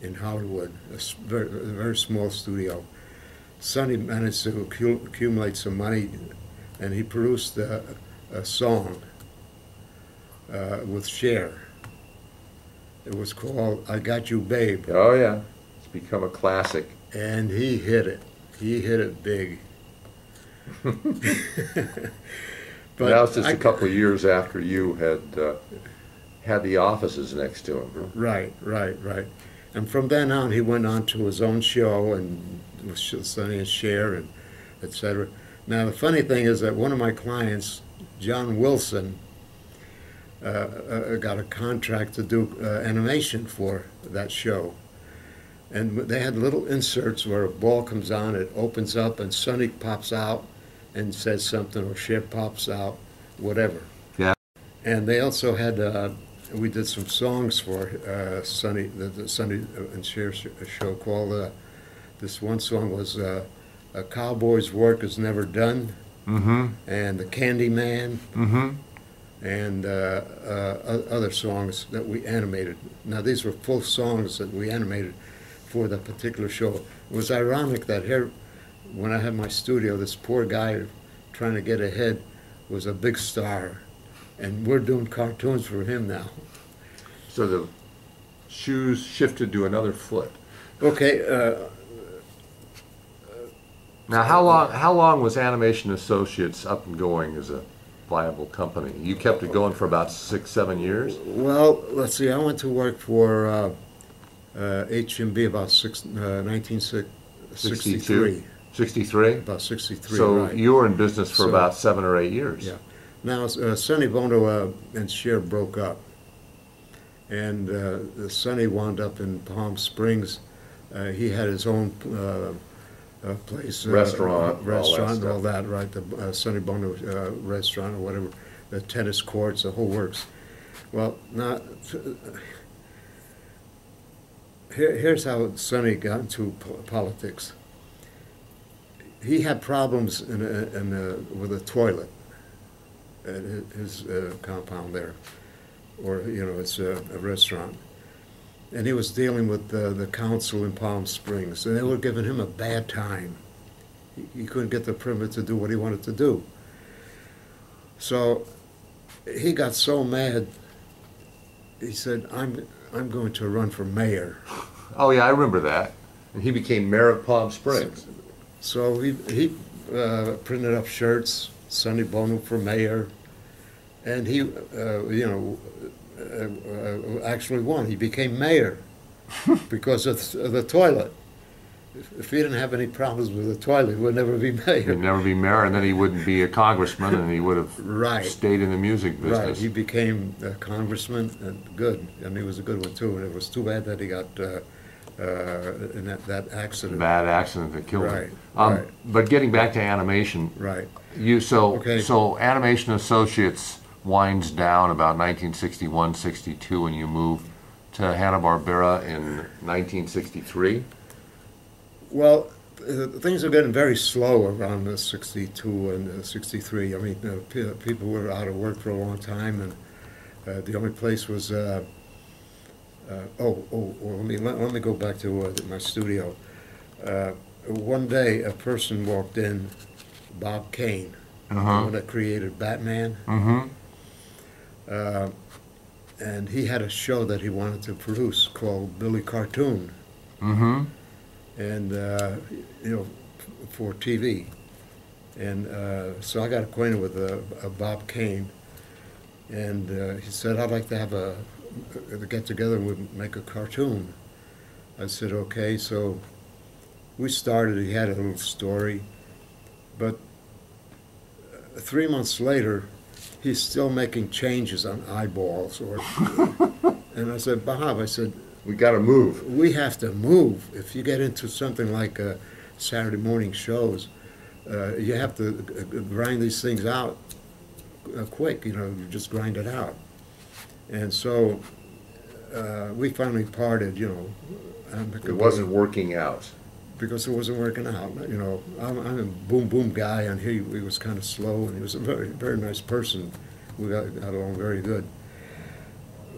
B: in Hollywood, a very small studio. Sonny managed to accumulate some money, and he produced a song with Cher. It was called "I Got You, Babe."
A: Oh yeah, it's become a classic.
B: And he hit it. He hit it big.
A: But that was just a couple of years after you had the offices next to him. Huh?
B: Right. And from then on, he went on to his own show and with Sonny and Cher and etc. Now the funny thing is that one of my clients, John Wilson, got a contract to do animation for that show. And they had little inserts where a ball comes on, it opens up, and Sonny pops out and says something, or Cher pops out, whatever.
A: Yeah.
B: And they also had, we did some songs for Sonny, the Sonny and Cher show called, this one song was A Cowboy's Work Is Never Done, and The Candy Man, and other songs that we animated. Now these were full songs that we animated for that particular show. It was ironic that here, when I had my studio, this poor guy trying to get ahead was a big star, and we're doing cartoons for him now.
A: So the shoes shifted to another foot.
B: Okay.
A: Now, how long was Animation Associates up and going as a viable company? You kept it going for about 6-7 years?
B: Well, let's see. I went to work for HMB about 1963.
A: 63?
B: About 63,
A: So
B: right.
A: you were in business for about 7 or 8 years.
B: Yeah. Now, Sonny Bono and Cher broke up. And Sonny wound up in Palm Springs. He had his own place.
A: Restaurant
B: and all that, right. The Sonny Bono restaurant or whatever. The tennis courts, the whole works. Well, now, here's how Sonny got into politics. He had problems with a toilet at his compound there, or it's a restaurant, and he was dealing with the council in Palm Springs, and they were giving him a bad time. He couldn't get the permit to do what he wanted to do. So he got so mad. He said, "I'm going to run for mayor."
A: Oh yeah, I remember that. And he became mayor of Palm Springs.
B: So he printed up shirts, Sonny Bono for mayor, and he, actually won. He became mayor because of the toilet. If he didn't have any problems with the toilet, he would never be mayor.
A: He'd never be mayor, and then he wouldn't be a congressman, and he would have stayed in the music business.
B: Right, he became a congressman, and good, and he was a good one too. And it was too bad that he got in that accident.
A: Bad accident that killed him.
B: Right.
A: But getting back to animation,
B: right?
A: So Animation Associates winds down about 1961-62, and you move to Hanna-Barbera in 1963.
B: Well, things are getting very slow around 62 and 63. I mean, people were out of work for a long time, and the only place was. Let me go back to my studio. One day, a person walked in, Bob Kane, the one that created Batman. And he had a show that he wanted to produce called Billy Cartoon. And for TV. And so I got acquainted with Bob Kane, and he said, "I'd like to have a get together and we'd make a cartoon." I said, "Okay." So we started. He had a little story, but 3 months later, he's still making changes on eyeballs. And I said, Bob, I said,
A: we got to move.
B: we have to move. If you get into something like Saturday morning shows, you have to grind these things out quick. You just grind it out. And so we finally parted.
A: It wasn't working out.
B: Because it wasn't working out. I'm a boom boom guy, and he was kind of slow, and he was a very very nice person. We got along very good.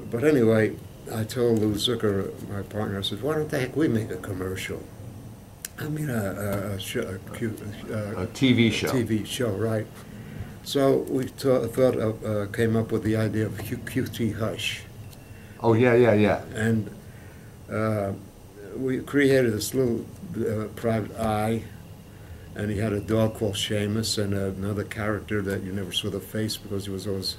B: But anyway, I told Lou Zucker, my partner, I said, "Why don't the heck we make a commercial? I mean, a
A: TV show.
B: TV show, right?" So we came up with the idea of QT Hush.
A: Oh yeah.
B: And we created this little private eye, and he had a dog called Seamus, and another character that you never saw the face because he was always,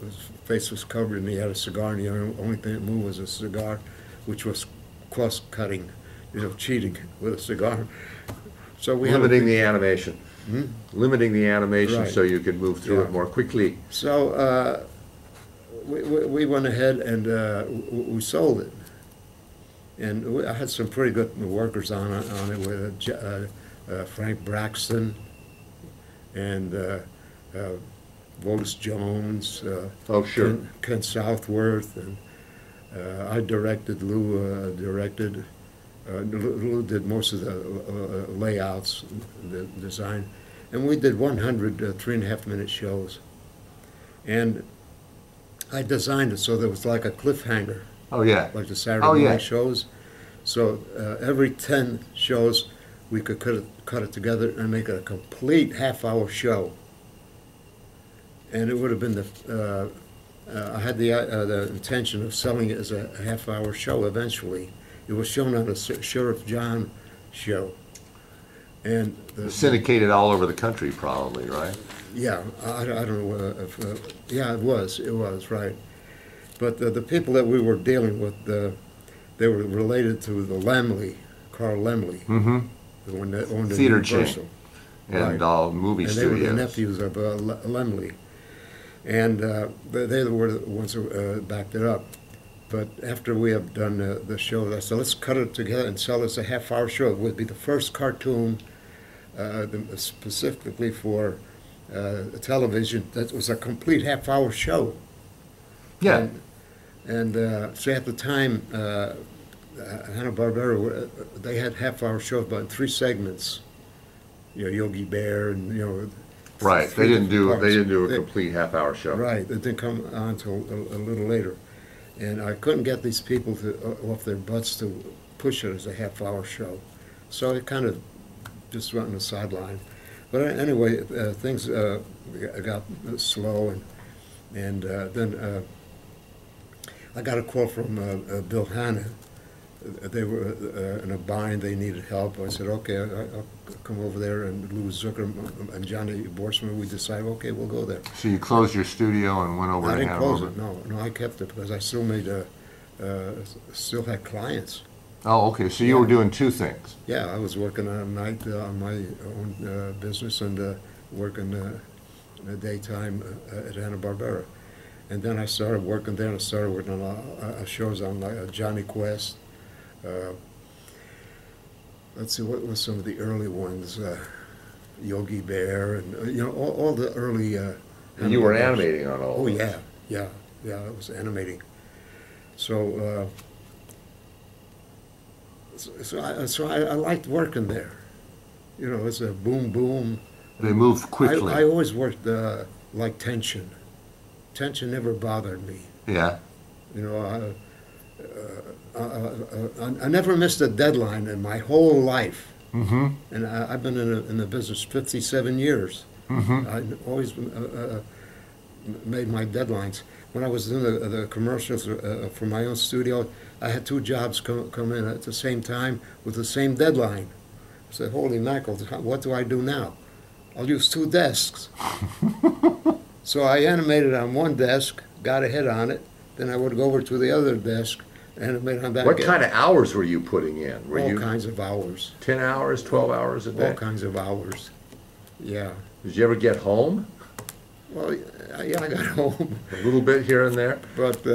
B: his face was covered, and he had a cigar, and the only thing that moved was a cigar, which was cost-cutting, cheating with a cigar. So we
A: limiting the animation.
B: Hmm?
A: Limiting the animation
B: Right.
A: so you could move through it more quickly.
B: So we went ahead and we sold it. And I had some pretty good workers on it with Frank Braxton and Wallace Jones,
A: Oh, sure.
B: Ken Southworth, and I directed. Lou directed. Lou did most of the layouts, the design, and we did 100 3.5-minute shows. And I designed it so there was like a cliffhanger.
A: Oh yeah.
B: Like the Saturday morning
A: yeah.
B: shows. So every 10 shows, we could cut it together and make it a complete half-hour show. And it would have been I had the intention of selling it as a half-hour show eventually. It was shown on a Sheriff John show. And
A: Syndicated all over the country, probably, right?
B: Yeah, I don't know if, yeah, it was, right. But the people that we were dealing with, they were related to the Laemmle, Carl Laemmle, the one that owned the
A: Theater
B: Universal.
A: chain. And all movie
B: And
A: studios.
B: they were the nephews of Laemmle. And they were the ones who backed it up. But after we have done the show, I said, let's cut it together and sell it as a half-hour show. It would be the first cartoon specifically for television that was a complete half-hour show.
A: Yeah.
B: And so at the time, Hanna-Barbera, they had half-hour shows, but in 3 segments. Yogi Bear and
A: Right. They didn't do
B: parts.
A: a complete half-hour show.
B: Right. It didn't come on until a little later, and I couldn't get these people off their butts to push it as a half-hour show, so it kind of just went on the sideline. But anyway, things got slow, and then I got a call from Bill Hanna. They were in a bind, they needed help. I said, okay, I'll come over there, and Lou Zucker and Johnny Borsman, we decided, okay, we'll go there.
A: So you closed your studio and went over
B: I
A: to
B: didn't close
A: Hanover?
B: it, no, I kept it because I still still had clients.
A: Oh, okay. So you were doing 2 things.
B: Yeah, I was working at night on my own business and working in the daytime at Hanna-Barbera. And then I started working there, and I started working on shows on like Johnny Quest. Let's see, what were some of the early ones? Yogi Bear, and all the early.
A: And you were animating on all
B: Oh
A: of those.
B: yeah, it was animating. So, so I liked working there. It's a boom boom.
A: They moved quickly.
B: I always worked like tension. Tension never bothered me.
A: Yeah.
B: I never missed a deadline in my whole life.
A: Mm-hmm.
B: And I've been in the business 57 years.
A: Mm-hmm.
B: I always made my deadlines. When I was doing the commercials for my own studio, I had 2 jobs come in at the same time with the same deadline. I said, holy mackerel, what do I do now? I'll use 2 desks. So I animated on one desk, got a hit on it, then I would go over to the other desk, animate on that.
A: What kind of hours were you putting in? Were
B: All kinds of hours.
A: 10 hours, 12 hours a day?
B: All kinds of hours. Yeah.
A: Did you ever get home?
B: Well, yeah, I got home,
A: A little bit here and there?
B: but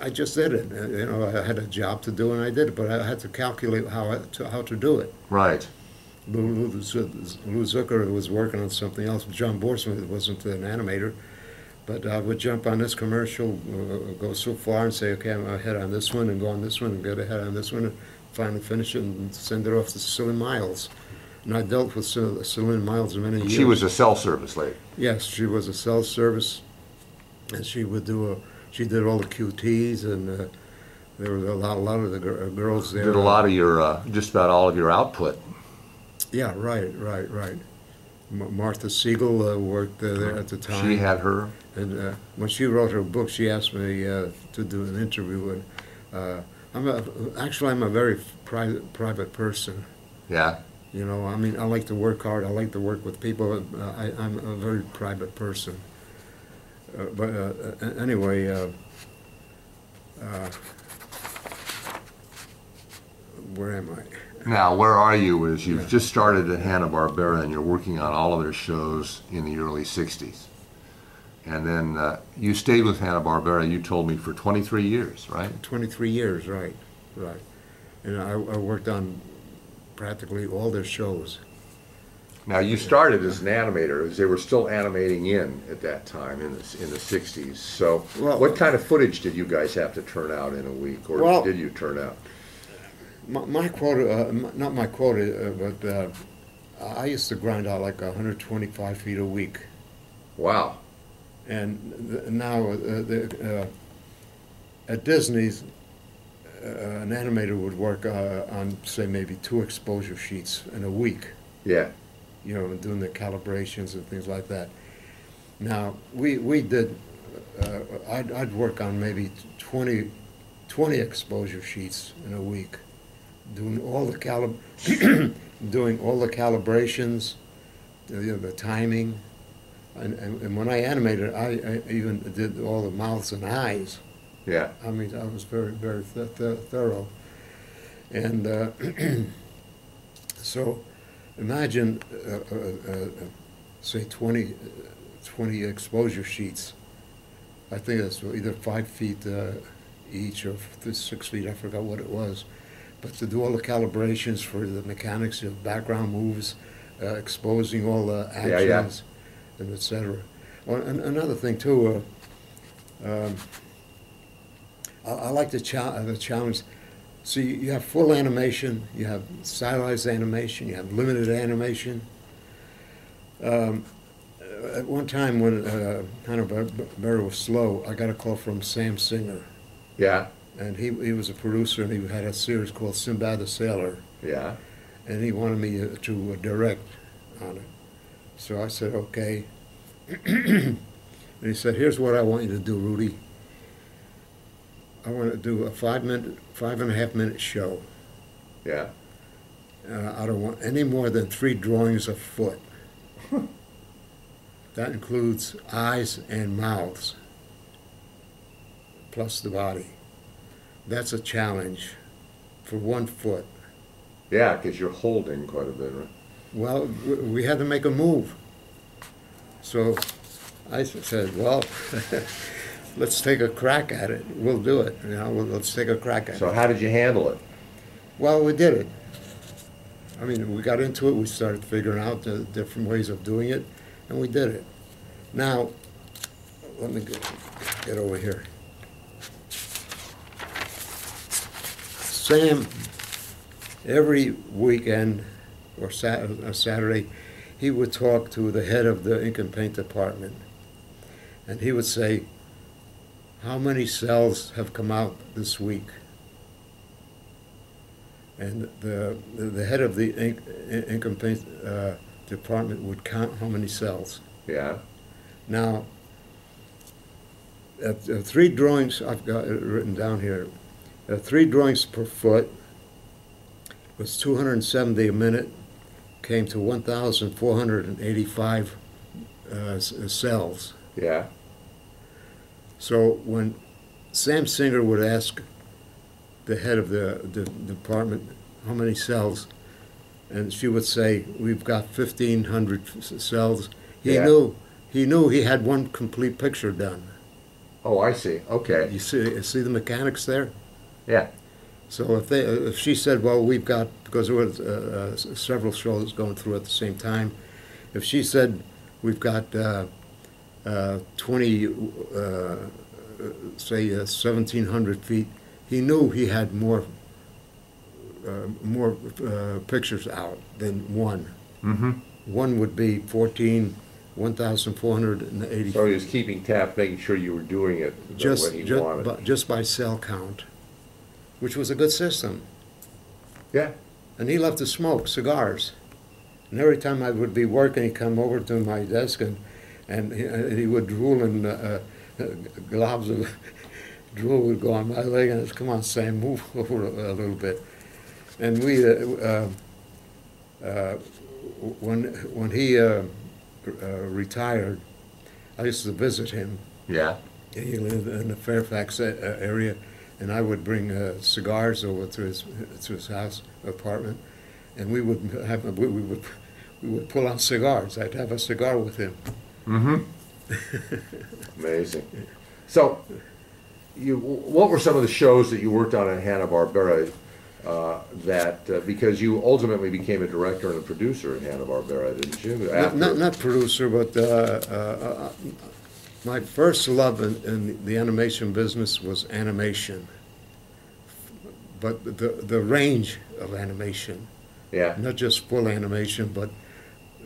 B: I just did it. You know, I had a job to do, and I did it, but I had to calculate how to do it.
A: Right.
B: Lou Zucker was working on something else. John Borsman wasn't an animator, but I would jump on this commercial, go so far and say, okay, I'm ahead on this one, and go on this one, and get ahead on this one, and finally finish it and send it off to Celine Miles. And I dealt with Celine Miles many years.
A: She was a cell service lady.
B: Yes, she was a cell service, and she would do she did all the QTs, and there were a lot of the girls there.
A: Did a lot of your, just about all of your output.
B: Yeah, right. Martha Siegel worked there at the time.
A: She had her.
B: And when she wrote her book, she asked me to do an interview. And I'm a very private person.
A: Yeah.
B: You know, I mean, I like to work hard. I like to work with people. I'm a very private person. But anyway, where am I?
A: Now, where are you? Is you've just started at Hanna-Barbera and you're working on all of their shows in the early 60s. And then you stayed with Hanna-Barbera, you told me, for 23 years, right?
B: 23 years, right. And I worked on practically all their shows.
A: Now, you started as an animator, as they were still animating at that time, in the 60s. So what kind of footage did you guys have to turn out in a week, or did you turn out?
B: My quota, not my quota, but I used to grind out like 125 feet a week.
A: Wow.
B: And now at Disney's, an animator would work on, say, maybe 2 exposure sheets in a week.
A: Yeah.
B: You know, doing the calibrations and things like that. Now, we did, I'd work on maybe 20 exposure sheets in a week, doing all the calibrations, the timing, and when I animated, I even did all the mouths and eyes.
A: Yeah.
B: I mean, I was very, very thorough, and so imagine, say 20 exposure sheets. I think that's either 5 feet each or 6 feet. I forgot what it was. But to do all the calibrations for the mechanics of background moves, exposing all the actions, and etc. Well, another thing too, I like the challenge. See, you have full animation, you have stylized animation, you have limited animation. At one time when Hanna-Barbera was slow, I got a call from Sam Singer.
A: Yeah.
B: And he was a producer, and he had a series called Sinbad the Sailor.
A: Yeah.
B: And he wanted me to direct on it. So I said, okay. And he said, here's what I want you to do, Rudy. I want to do a 5.5 minute show.
A: Yeah.
B: I don't want any more than 3 drawings a foot. That includes eyes and mouths, plus the body. That's a challenge for 1 foot.
A: Yeah, because you're holding quite a bit, right?
B: Well, we had to make a move. So I said, well, let's take a crack at it. We'll do it. You know, let's take a crack at it.
A: So how did you handle it?
B: Well, we did it. I mean, we got into it. We started figuring out the different ways of doing it, and we did it. Now, let me get over here. Sam, every weekend or Saturday, he would talk to the head of the ink and paint department, and he would say, how many cells have come out this week? And the head of the ink and paint department would count how many cells.
A: Yeah.
B: Now, at 3 drawings, I've got it written down here, 3 drawings per foot was 270 a minute, came to 1,485 cells.
A: Yeah.
B: So when Sam Singer would ask the head of the department how many cells, and she would say, we've got 1,500 cells, He
A: Yeah.
B: knew he had one complete picture done.
A: Oh, I see. Okay.
B: You see the mechanics there?
A: Yeah.
B: So if she said, well, we've got, because there was several shows going through at the same time, if she said we've got 20, say 1,700 feet, he knew he had more pictures out than one.
A: Mm-hmm.
B: One would be 1,480
A: So he was keeping tab, making sure you were doing it the way he wanted.
B: just by cell count, which was a good system.
A: Yeah.
B: And he loved to smoke cigars. And every time I would be working, he'd come over to my desk and he would drool, and globs of drool would go on my leg, and I'd, come on, Sam, move over a little bit. And we, when he retired, I used to visit him.
A: Yeah.
B: He lived in the Fairfax area, and I would bring cigars over to his house apartment, and we would pull out cigars. I'd have a cigar with him.
A: Mm-hmm. Amazing. So, what were some of the shows that you worked on at Hanna-Barbera because you ultimately became a director and a producer at Hanna-Barbera, didn't you?
B: Not producer, but my first love in the animation business was animation. But the range of animation.
A: Yeah.
B: Not just full animation, but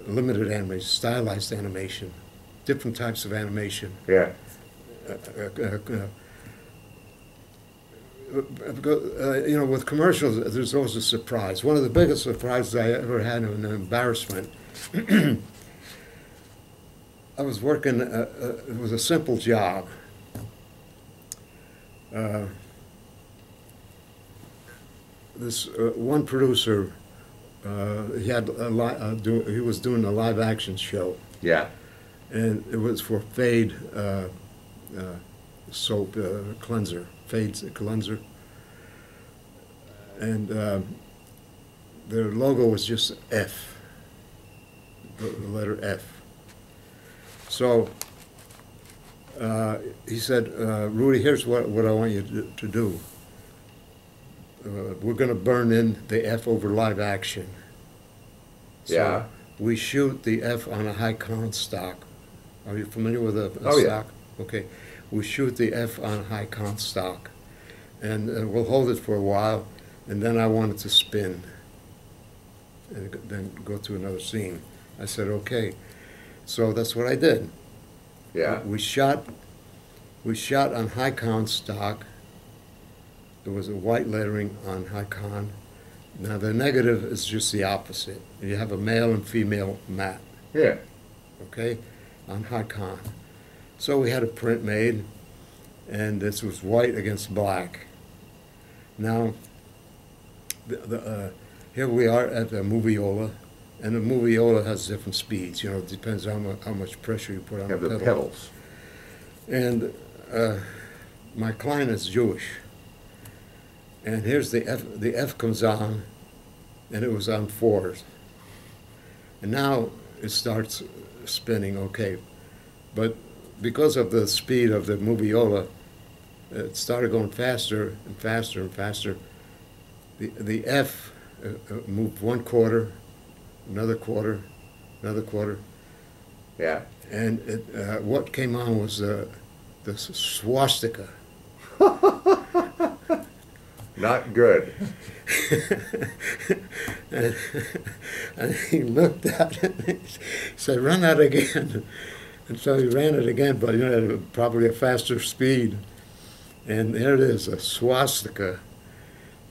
B: limited animation, stylized animation, different types of animation.
A: Yeah.
B: With commercials, there's always a surprise. One of the biggest surprises I ever had, an embarrassment. I was working, it was a simple job. This one producer, he was doing a live action show.
A: Yeah.
B: And it was for Fade soap cleanser, Fade's cleanser. And their logo was just F, the letter F. So he said, Rudy, here's what I want you to do. We're going to burn in the F over live action. So
A: yeah.
B: We shoot the F on a high con stock. Are you familiar with a stock?
A: Yeah.
B: Okay. We shoot the F on a high con stock. And we'll hold it for a while, and then I want it to spin and then go to another scene. I said, okay. So that's what I did.
A: Yeah.
B: We shot on high con stock. There was a white lettering on high con. Now the negative is just the opposite. You have a male and female matte.
A: Yeah.
B: Okay, on high con. So we had a print made, and this was white against black. Now, here we are at the moviola, and the moviola has different speeds. It depends on how much pressure you put on the
A: pedals.
B: And my client is Jewish. And here's the F. The F comes on, and it was on 4s. And now it starts spinning, okay. But because of the speed of the moviola, it started going faster and faster and faster. The F moved 1/4, another quarter, another quarter.
A: Yeah.
B: And what came on was the swastika.
A: Not good.
B: and he looked at it and he said, run that again. And so he ran it again, but at probably a faster speed. And there it is, a swastika.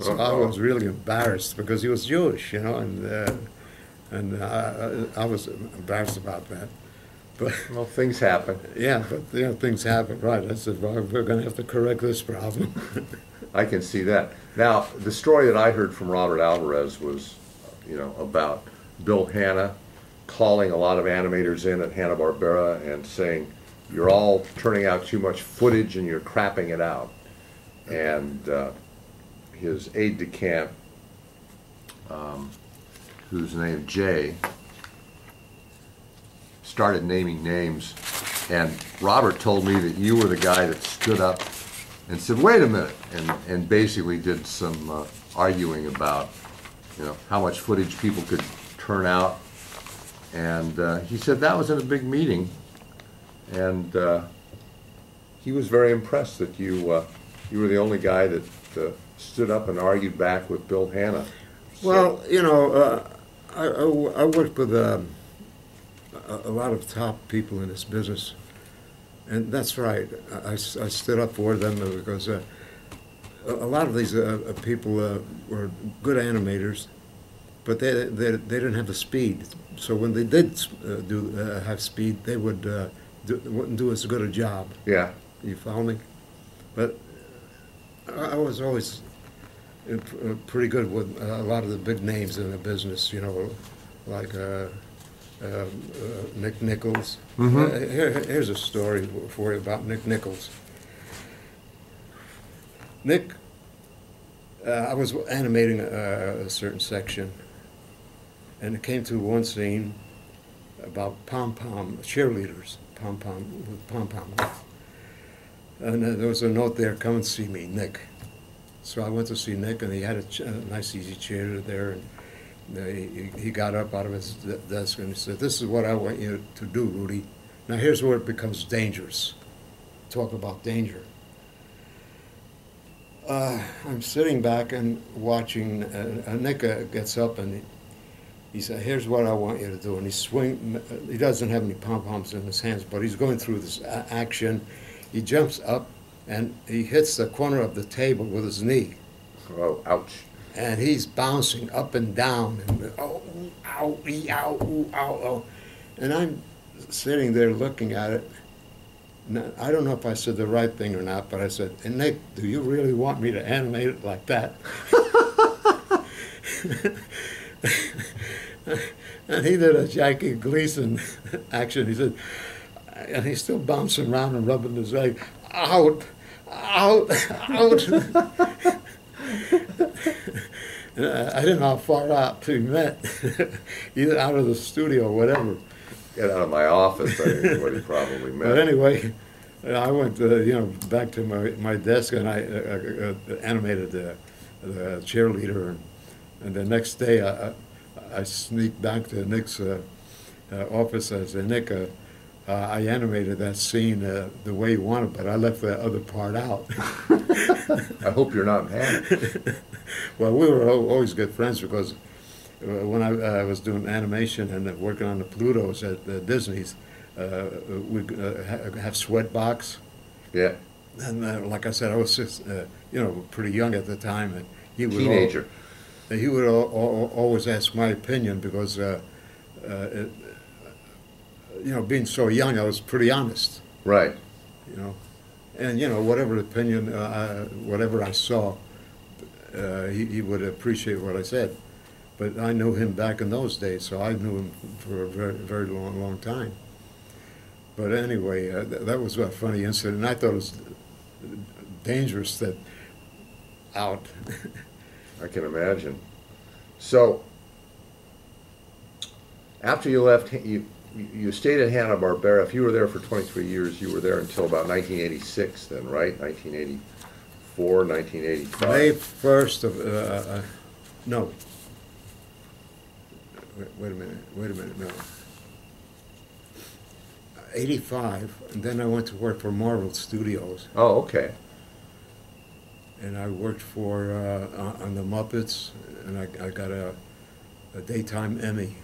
B: So I was really embarrassed because he was Jewish, and I was embarrassed about that. But
A: well, things happen.
B: Yeah, but things happen, right? I said, well, we're going to have to correct this problem.
A: I can see that. Now, the story that I heard from Robert Alvarez was, about Bill Hanna calling a lot of animators in at Hanna-Barbera and saying, you're all turning out too much footage and you're crapping it out. And his aide-de-camp, whose name Jay, started naming names, and Robert told me that you were the guy that stood up and said, "Wait a minute," and basically did some arguing about, you know, how much footage people could turn out. And he said that was in a big meeting, and he was very impressed that you were the only guy that stood up and argued back with Bill Hanna.
B: Well, you know, I worked with a lot of top people in this business, and that's right. I stood up for them because a lot of these people were good animators, but they didn't have the speed. So when they did have speed, they wouldn't do as good a job.
A: Yeah.
B: You follow me? But I was always pretty good with a lot of the big names in the business, you know, like Nick Nichols. Here's a story for you about Nick Nichols. Nick, I was animating a certain section, and it came to one scene about pom-pom cheerleaders, with pom-pom. And there was a note there, "Come and see me, Nick." So I went to see Nick, and he had a nice easy chair there, and he got up out of his desk and he said, "This is what I want you to do, Rudy. Now here's where it becomes dangerous." Talk about danger. I'm sitting back and watching, Nick gets up and he said, "Here's what I want you to do." And he doesn't have any pom-poms in his hands, but he's going through this action. He jumps up and he hits the corner of the table with his knee.
A: Oh, ouch.
B: And he's bouncing up and down, and oh, ow, ee, ow, ooh, ow, oh. And I'm sitting there looking at it. Now, I don't know if I said the right thing or not, but I said, "And Nick, do you really want me to animate it like that?" And he did a Jackie Gleason action. He said, and he's still bouncing around and rubbing his leg. "Out, out, out." And I didn't know how far out he meant, either out of the studio or whatever.
A: Get out of my office, I think is what he probably meant.
B: But anyway, I went, you know, back to my desk, and I animated the cheerleader, and the next day I sneaked back to Nick's office. I said, "Nick, I animated that scene the way you wanted, but I left the other part out."
A: I hope you're not mad.
B: Well, we were always good friends because when I was doing animation and working on the Plutos at Disney's, we'd have Sweatbox.
A: Yeah.
B: And like I said, I was just, you know, pretty young at the time, and he would
A: Teenager.
B: He would always ask my opinion because, you know, being so young, I was pretty honest.
A: Right.
B: You know, and you know, whatever opinion, whatever I saw, he would appreciate what I said. But I knew him back in those days, so I knew him for a very, very long time. But anyway, that was a funny incident, and I thought it was dangerous that out.
A: I can imagine. So, after you left, you stayed at Hanna-Barbera. If you were there for 23 years, you were there until about 1986 then, right? 1984, 1985.
B: May 1st of, no. Wait a minute, no. 85, and then I went to work for Marvel Studios.
A: Oh, okay.
B: And I worked for, on the Muppets, and I got a Daytime Emmy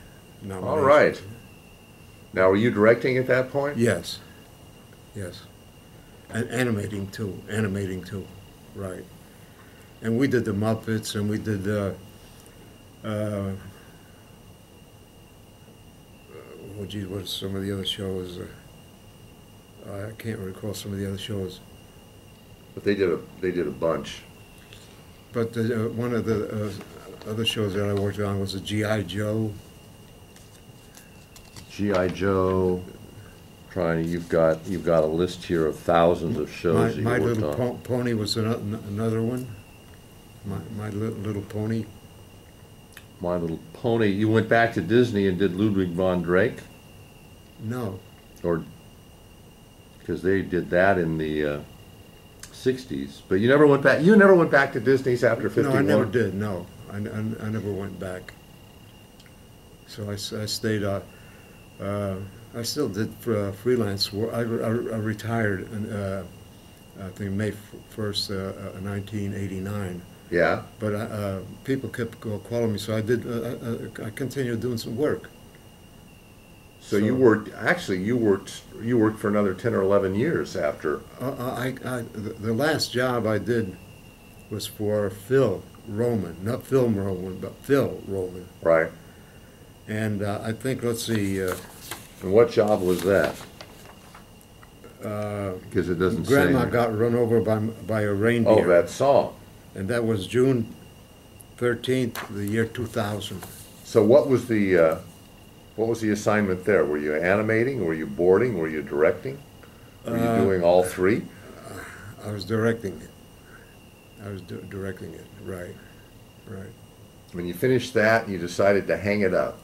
B: nomination.
A: All right. Now, were you directing at that point?
B: Yes, yes. And animating too, right. And we did the Muppets, and we did oh geez, what are some of the other shows? I can't recall some of the other shows.
A: But they did a bunch.
B: But one of the other shows that I worked on was a G.I. Joe.
A: G.I. Joe. You've got a list here of thousands of shows that you
B: My
A: worked
B: Little
A: on.
B: Pony was another one. My Little Pony.
A: My Little Pony. You went back to Disney and did Ludwig von Drake.
B: No.
A: Or because they did that in the 60s. But you never went back. You never went back to Disney's after 51?
B: No, I never did. No, I never went back. So I stayed. I still did freelance work. I retired in, I think May 1st, 1989.
A: Yeah.
B: But people kept calling me, so I did. I continued doing some work.
A: So you worked. Actually, you worked for another 10 or 11 years after.
B: The last job I did was for Phil Roman, not Film Roman, but Phil Roman.
A: Right.
B: And I think, let's see.
A: And what job was that? Because it doesn't say.
B: Grandma got run over by a reindeer.
A: Oh, that song.
B: And that was June 13th, the year 2000.
A: So what was the assignment there? Were you animating? Were you boarding? Were you directing? Were you doing all three?
B: I was directing it. I was directing it. Right. Right.
A: When you finished that, you decided to hang it up.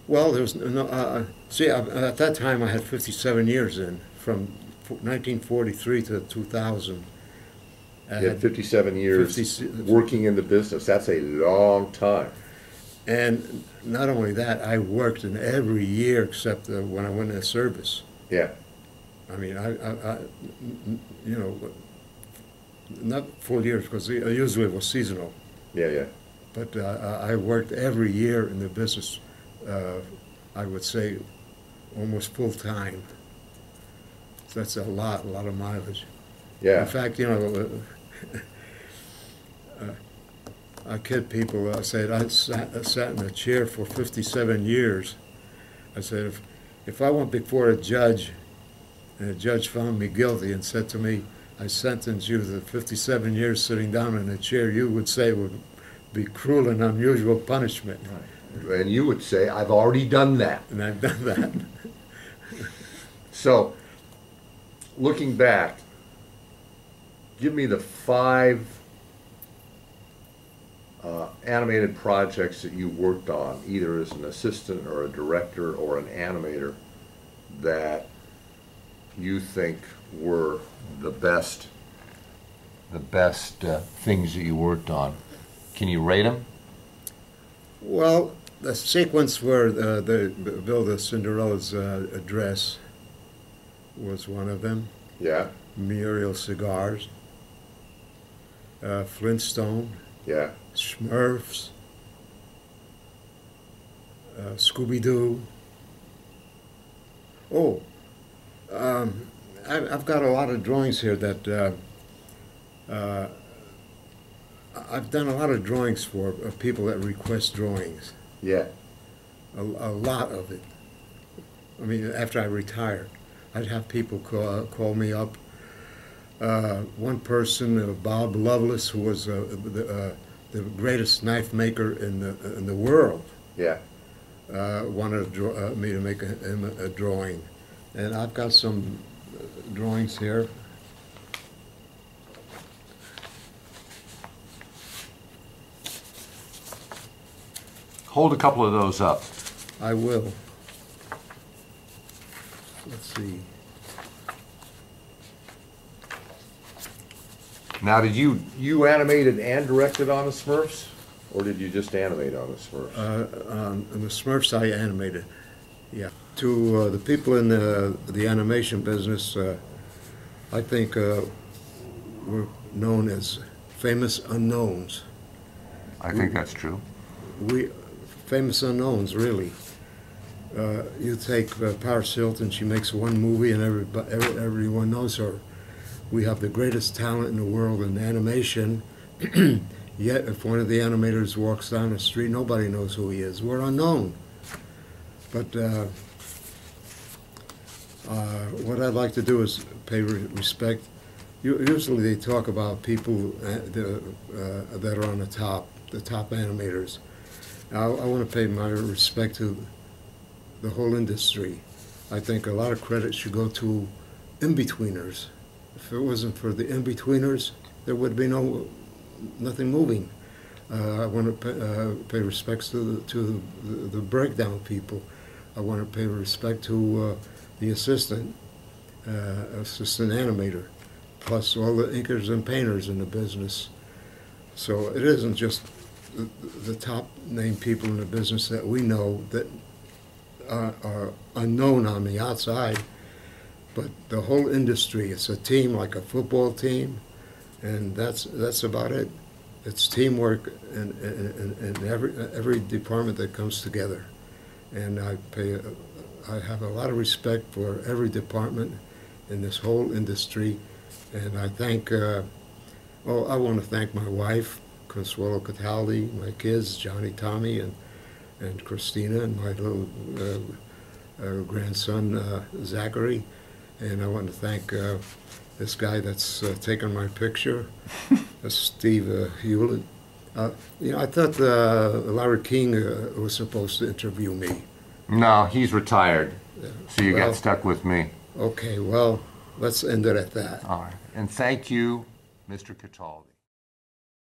B: Well, there was no. See, at that time I had 57 years in, from 1943 to 2000.
A: You had 57 years working in the business. That's a long time.
B: And not only that, I worked in every year except when I went into service.
A: Yeah.
B: I mean, you know, not full years because usually it was seasonal.
A: Yeah, yeah.
B: But I worked every year in the business. I would say almost full time. So that's a lot of mileage.
A: Yeah.
B: In fact, you know, I kid people. I said I sat in a chair for 57 years. I said if I went before a judge and a judge found me guilty and said to me, I sentence you to 57 years sitting down in a chair, you would say it would be cruel and unusual punishment.
A: Right. And you would say, I've already done that.
B: And I've done that.
A: So, looking back, give me the 5 animated projects that you worked on, either as an assistant or a director or an animator, that you think were the best things that you worked on. Can you rate them?
B: Well, the sequence where they build the Cinderella's dress was one of them.
A: Yeah.
B: Muriel Cigars. Flintstone.
A: Yeah.
B: Smurfs. Scooby-Doo. Oh, I've got a lot of drawings here that I've done a lot of drawings for people that request drawings.
A: Yeah.
B: A lot of it. I mean, after I retired, I'd have people call me up. One person, Bob Lovelace, who was the greatest knife maker in the world.
A: Yeah.
B: Wanted me to make him a drawing, and I've got some drawings here.
A: Hold a couple of those up.
B: I will. Let's see.
A: Now, did you animated and directed on the Smurfs, or did you just animate on the Smurfs?
B: On the Smurfs, I animated. Yeah. To the people in the animation business, I think we're known as famous unknowns.
A: I think that's true.
B: Famous unknowns, really. You take Paris Hilton, she makes one movie and everyone knows her. We have the greatest talent in the world in animation, yet if one of the animators walks down the street, nobody knows who he is. We're unknown. But what I'd like to do is pay respect. Usually they talk about people that are on the top animators. I want to pay my respect to the whole industry. I think a lot of credit should go to in-betweeners. If it wasn't for the in-betweeners, there would be nothing moving. I want to pay respects to the breakdown people. I want to pay respect to the assistant animator, plus all the inkers and painters in the business. So it isn't just the top name people in the business that we know that are unknown on the outside, but the whole industry. It's a team like a football team, and that's about it. It's teamwork in every department that comes together, and I have a lot of respect for every department in this whole industry, and I thank. I want to thank my wife, Consuelo Cataldi, my kids, Johnny, Tommy, and Christina, and my little grandson, Zachary. And I want to thank this guy that's taken my picture, Steve Hewlett. I thought Larry King was supposed to interview me.
A: No, he's retired, so you got stuck with me.
B: Okay, well, let's end it at that.
A: All right, and thank you, Mr. Cataldi.